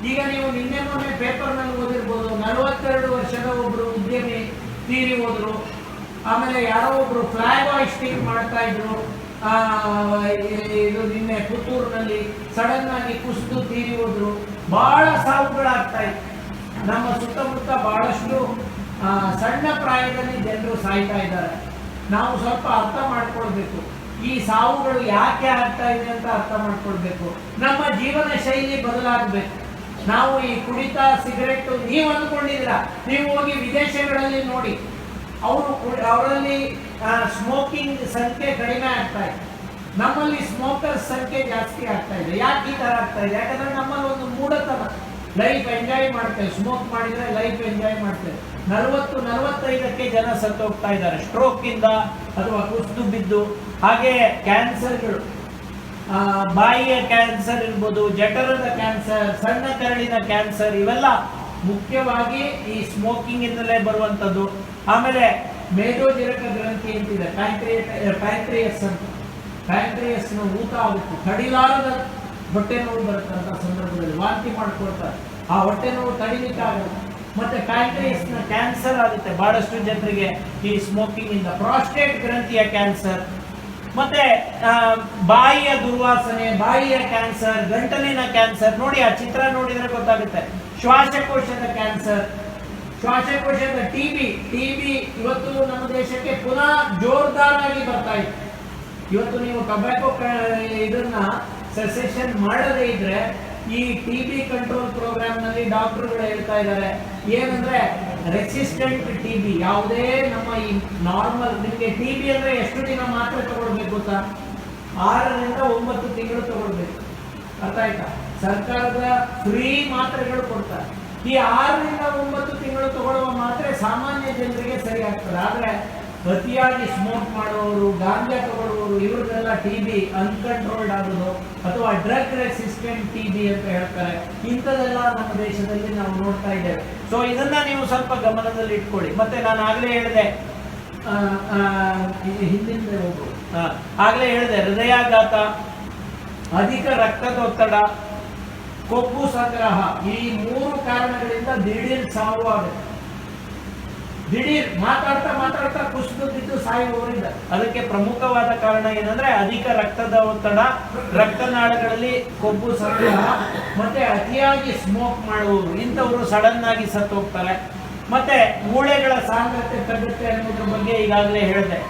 ಈಗ ನೀವು ನಿನ್ನೆ ಮೊನ್ನೆ ಪೇಪರ್ನಲ್ಲಿ ಓದಿರ್ಬೋದು, 42 ವರ್ಷದ ಒಬ್ರು ಉದ್ಯಮಿ ತೀರಿ ಹೋದ್ರು. ಆಮೇಲೆ ಯಾರೋ ಒಬ್ರು ಫ್ಲಾಗ್ ಹಾಯಿಸ್ಟಿಂಗ್ ಮಾಡ್ತಾ ಇದ್ರು, ಇದು ನಿನ್ನೆ ಪುತ್ತೂರಿನಲ್ಲಿ ಸಡನ್ ಆಗಿ ಕುಸಿದು ತೀರಿ ಹೋದ್ರು. ಬಹಳ ಸಾವುಗಳಾಗ್ತಾ ಇತ್ತು. ನಮ್ಮ ಸುತ್ತಮುತ್ತ ಬಹಳಷ್ಟು ಸಣ್ಣ ಪ್ರಾಯದಲ್ಲಿ ಜನರು ಸಾಯ್ತಾ ಇದ್ದಾರೆ. ನಾವು ಸ್ವಲ್ಪ ಅರ್ಥ ಮಾಡ್ಕೊಳ್ಬೇಕು, ಈ ಸಾವುಗಳು ಯಾಕೆ ಆಗ್ತಾ ಇದೆ ಅಂತ ಅರ್ಥ ಮಾಡ್ಕೊಳ್ಬೇಕು. ನಮ್ಮ ಜೀವನ ಶೈಲಿ ಬದಲಾಗಬೇಕು. ನಾವು ಈ ಕುಡಿತ, ಸಿಗರೆಟ್, ನೀವು ಅಂದ್ಕೊಂಡಿದ್ದೀರಾ, ನೀವು ಹೋಗಿ ವಿದೇಶಗಳಲ್ಲಿ ನೋಡಿ, ಅವರಲ್ಲಿ ಸ್ಮೋಕಿಂಗ್ ಸಂಖ್ಯೆ ಕಡಿಮೆ ಆಗ್ತಾ ಇದೆ. ನಮ್ಮಲ್ಲಿ ಸ್ಮೋಕರ್ಸ್ ಸಂಖ್ಯೆ ಜಾಸ್ತಿ ಆಗ್ತಾ ಇದೆ. ಯಾಕೆ ಈ ತರ ಆಗ್ತಾ ಇದೆ? ಯಾಕಂದ್ರೆ ನಮ್ಮಲ್ಲಿ ಒಂದು ಮೂಢತನ, ಲೈಫ್ ಎಂಜಾಯ್ ಮಾಡ್ತೇವೆ, ಸ್ಮೋಕ್ ಮಾಡಿದ್ರೆ ಲೈಫ್ ಎಂಜಾಯ್ ಮಾಡ್ತೇವೆ. 40-45ಕ್ಕೆ ಜನ ಸತ್ತೋಗ್ತಾ ಇದ್ದಾರೆ ಸ್ಟ್ರೋಕ್ ಇಂದ ಅಥವಾ ಕುಸಿದು ಬಿದ್ದು. ಹಾಗೆ ಕ್ಯಾನ್ಸರ್ಗಳು, ಬಾಯಿಯ ಕ್ಯಾನ್ಸರ್ ಇರ್ಬೋದು, ಜಠರದ ಕ್ಯಾನ್ಸರ್, ಸಣ್ಣ ಕರಳಿನ ಕ್ಯಾನ್ಸರ್, ಇವೆಲ್ಲ ಮುಖ್ಯವಾಗಿ ಈ ಸ್ಮೋಕಿಂಗ್ ಇಂದಲೇ ಬರುವಂತದ್ದು. ಆಮೇಲೆ ಮೇದೋಜೀರಕ ಗ್ರಂಥಿ ಅಂತಿದೆ, ಪ್ಯಾಂಕ್ರಿಯಸ್ ಅಂತ. ಪ್ಯಾಂಕ್ರಿಯಸ್ ಊತ ಆಗುತ್ತೆ, ತಡಿಲಾರದ ಹೊಟ್ಟೆ ನೋವು ಬರುತ್ತಂತ ಸಂದರ್ಭದಲ್ಲಿ ವಾಂತಿ ಮಾಡ್ಕೊಳ್ತಾರೆ. ಆ ಹೊಟ್ಟೆ ನೋವು ತಡಿಲಿಕ್ಕಾಗಲ್ಲ. ಮತ್ತೆ ಪ್ಯಾಂಕ್ರಿಯಸ್ ನ ಕ್ಯಾನ್ಸರ್ ಆಗುತ್ತೆ ಬಹಳಷ್ಟು ಜನರಿಗೆ ಈ ಸ್ಮೋಕಿಂಗ್ ಇಂದ. ಪ್ರಾಸ್ಟೇಟ್ ಗ್ರಂಥಿಯ ಕ್ಯಾನ್ಸರ್, ಮತ್ತೆ ಬಾಯಿಯ ದುರ್ವಾಸನೆ, ಬಾಯಿಯ ಕ್ಯಾನ್ಸರ್, ಗಂಟಲಿನ ಕ್ಯಾನ್ಸರ್. ನೋಡಿ, ಆ ಚಿತ್ರ ನೋಡಿದ್ರೆ ಗೊತ್ತಾಗುತ್ತೆ. ಶ್ವಾಸಕೋಶದ ಕ್ಯಾನ್ಸರ್, ಶ್ವಾಸಕೋಶದ ಟಿಬಿ ಇವತ್ತು ನಮ್ಮ ದೇಶಕ್ಕೆ ಪುನಃ ಜೋರ್ದಾರಾಗಿ ಬರ್ತಾ ಇದೆ. ಇವತ್ತು ನೀವು ಟೊಬ್ಯಾಕೊ ಇದನ್ನ ಸೆಸೆಷನ್ ಮಾಡದೇ ಇದ್ರೆ ಈ ಟಿಬಿ ಕಂಟ್ರೋಲ್ ಪ್ರೋಗ್ರಾಮ್ ನಲ್ಲಿ ಡಾಕ್ಟರ್ಗಳು ಹೇಳ್ತಾ ಇದ್ದಾರೆ ಏನಂದ್ರೆ, ರೆಸಿಸ್ಟೆಂಟ್ ಟಿಬಿ, ಯಾವುದೇ ನಮ್ಮ ಈ ನಾರ್ಮಲ್, ನಿಮಗೆ ಟಿಬಿ ಅಂದ್ರೆ ಎಷ್ಟು ದಿನ ಮಾತ್ರೆ ತಗೊಳ್ಬೇಕು ಗೊತ್ತಾ? 6ರಿಂದ 9 ತಿಂಗಳು ತಗೊಳ್ಬೇಕು. ಅರ್ಥ ಆಯ್ತಾ? ಸರ್ಕಾರದ ಫ್ರೀ ಮಾತ್ರೆಗಳು ಕೊಡ್ತಾರೆ. ಈ 6ರಿಂದ 9 ತಿಂಗಳು ತಗೊಳ್ಳುವ ಮಾತ್ರೆ ಸಾಮಾನ್ಯ ಜನರಿಗೆ ಸರಿ ಆಗ್ತದೆ. ಆದ್ರೆ ಅತಿಯಾಗಿ ಸ್ಮೋಕ್ ಮಾಡುವವರು, ಗಾಂಜಾ ತಗೊಳ್ಳುವವರು, ಇವ್ರದ್ದೆಲ್ಲ ಟಿಬಿ ಅನ್ಕಂಟ್ರೋಲ್ಡ್ ಆಗೋದು ಅಥವಾ ಡ್ರಗ್ ರೆಸಿಸ್ಟೆಂಟ್ ಟಿಬಿ ಅಂತ ಹೇಳ್ತಾರೆ. ಇಂಥದೆಲ್ಲ ನಮ್ಮ ದೇಶದಲ್ಲಿ ನಾವು ನೋಡ್ತಾ ಇದ್ದೇವೆ. ಸೊ ಇದನ್ನ ನೀವು ಸ್ವಲ್ಪ ಗಮನದಲ್ಲಿ ಇಟ್ಕೊಳ್ಳಿ. ಮತ್ತೆ ನಾನು ಆಗ್ಲೇ ಹೇಳಿದೆ, ಹಿಂದಿನ ಆಗ್ಲೇ ಹೇಳಿದೆ, ಹೃದಯಾಘಾತ, ಅಧಿಕ ರಕ್ತದೊತ್ತಡ, ಕೊಬ್ಬು ಸಂಗ್ರಹ, ಈ 3 ಕಾರಣಗಳಿಂದ ದಿಢೀರ್ ಸಾವು ಆಗುತ್ತೆ. ದಿಢೀರ್ ಮಾತಾಡ್ತಾ ಕುಸಿದು ಬಿದ್ದು ಸಾಯುವವರಿಲ್ಲ. ಅದಕ್ಕೆ ಪ್ರಮುಖವಾದ ಕಾರಣ ಏನಂದ್ರೆ ಅಧಿಕ ರಕ್ತದ ಒತ್ತಡ, ರಕ್ತನಾಳಗಳಲ್ಲಿ ಕೊಬ್ಬು ಸಂಗ್ರಹ, ಮತ್ತೆ ಅತಿಯಾಗಿ ಸ್ಮೋಕ್ ಮಾಡುವವರು, ಇಂಥವರು ಸಡನ್ ಆಗಿ ಸತ್ತು ಹೋಗ್ತಾರೆ. ಮತ್ತೆ ಮೂಳೆಗಳ ಸಾಂದ್ರತೆ ತಗ್ಗುತ್ತೆ ಅನ್ನೋದ್ರ ಬಗ್ಗೆ ಈಗಾಗಲೇ ಹೇಳಿದೆ.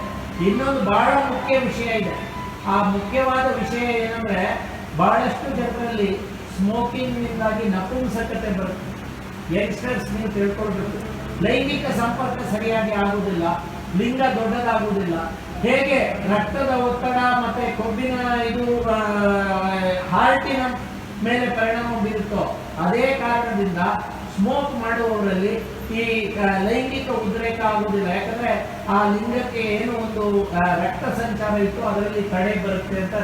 ಇನ್ನೊಂದು ಬಹಳ ಮುಖ್ಯ ವಿಷಯ ಇದೆ. ಆ ಮುಖ್ಯವಾದ ವಿಷಯ ಏನಂದ್ರೆ, ಬಹಳಷ್ಟು ಜನರಲ್ಲಿ ಸ್ಮೋಕಿಂಗ್ ನಿಂದಾಗಿ ನಪುಂಸಕತೆ ಬರುತ್ತೆ. ಯಂಗ್ಸ್ಟರ್ಸ್ ನೀವು ತಿಳ್ಕೊಳ್ಬೇಕು, ಲೈಂಗಿಕ ಸಂಪರ್ಕ ಸರಿಯಾಗಿ ಆಗುವುದಿಲ್ಲ, ಲಿಂಗ ದೊಡ್ಡದಾಗುವುದಿಲ್ಲ. ಹೇಗೆ ರಕ್ತದ ಒತ್ತಡ ಮತ್ತೆ ಕೊಬ್ಬಿನ ಇದು ಹಾರ್ಟಿನ ಮೇಲೆ ಪರಿಣಾಮ ಬೀರುತ್ತೋ, ಅದೇ ಕಾರಣದಿಂದ ಸ್ಮೋಕ್ ಮಾಡುವವರಲ್ಲಿ ಈ ಲೈಂಗಿಕ ಉದ್ರೇಕ ಆಗುವುದಿಲ್ಲ. ಯಾಕಂದ್ರೆ ಆ ಲಿಂಗಕ್ಕೆ ಏನು ಒಂದು ರಕ್ತ ಸಂಚಾರ ಇತ್ತು ಅದರಲ್ಲಿ ತಡೆ ಬರುತ್ತೆ ಅಂತ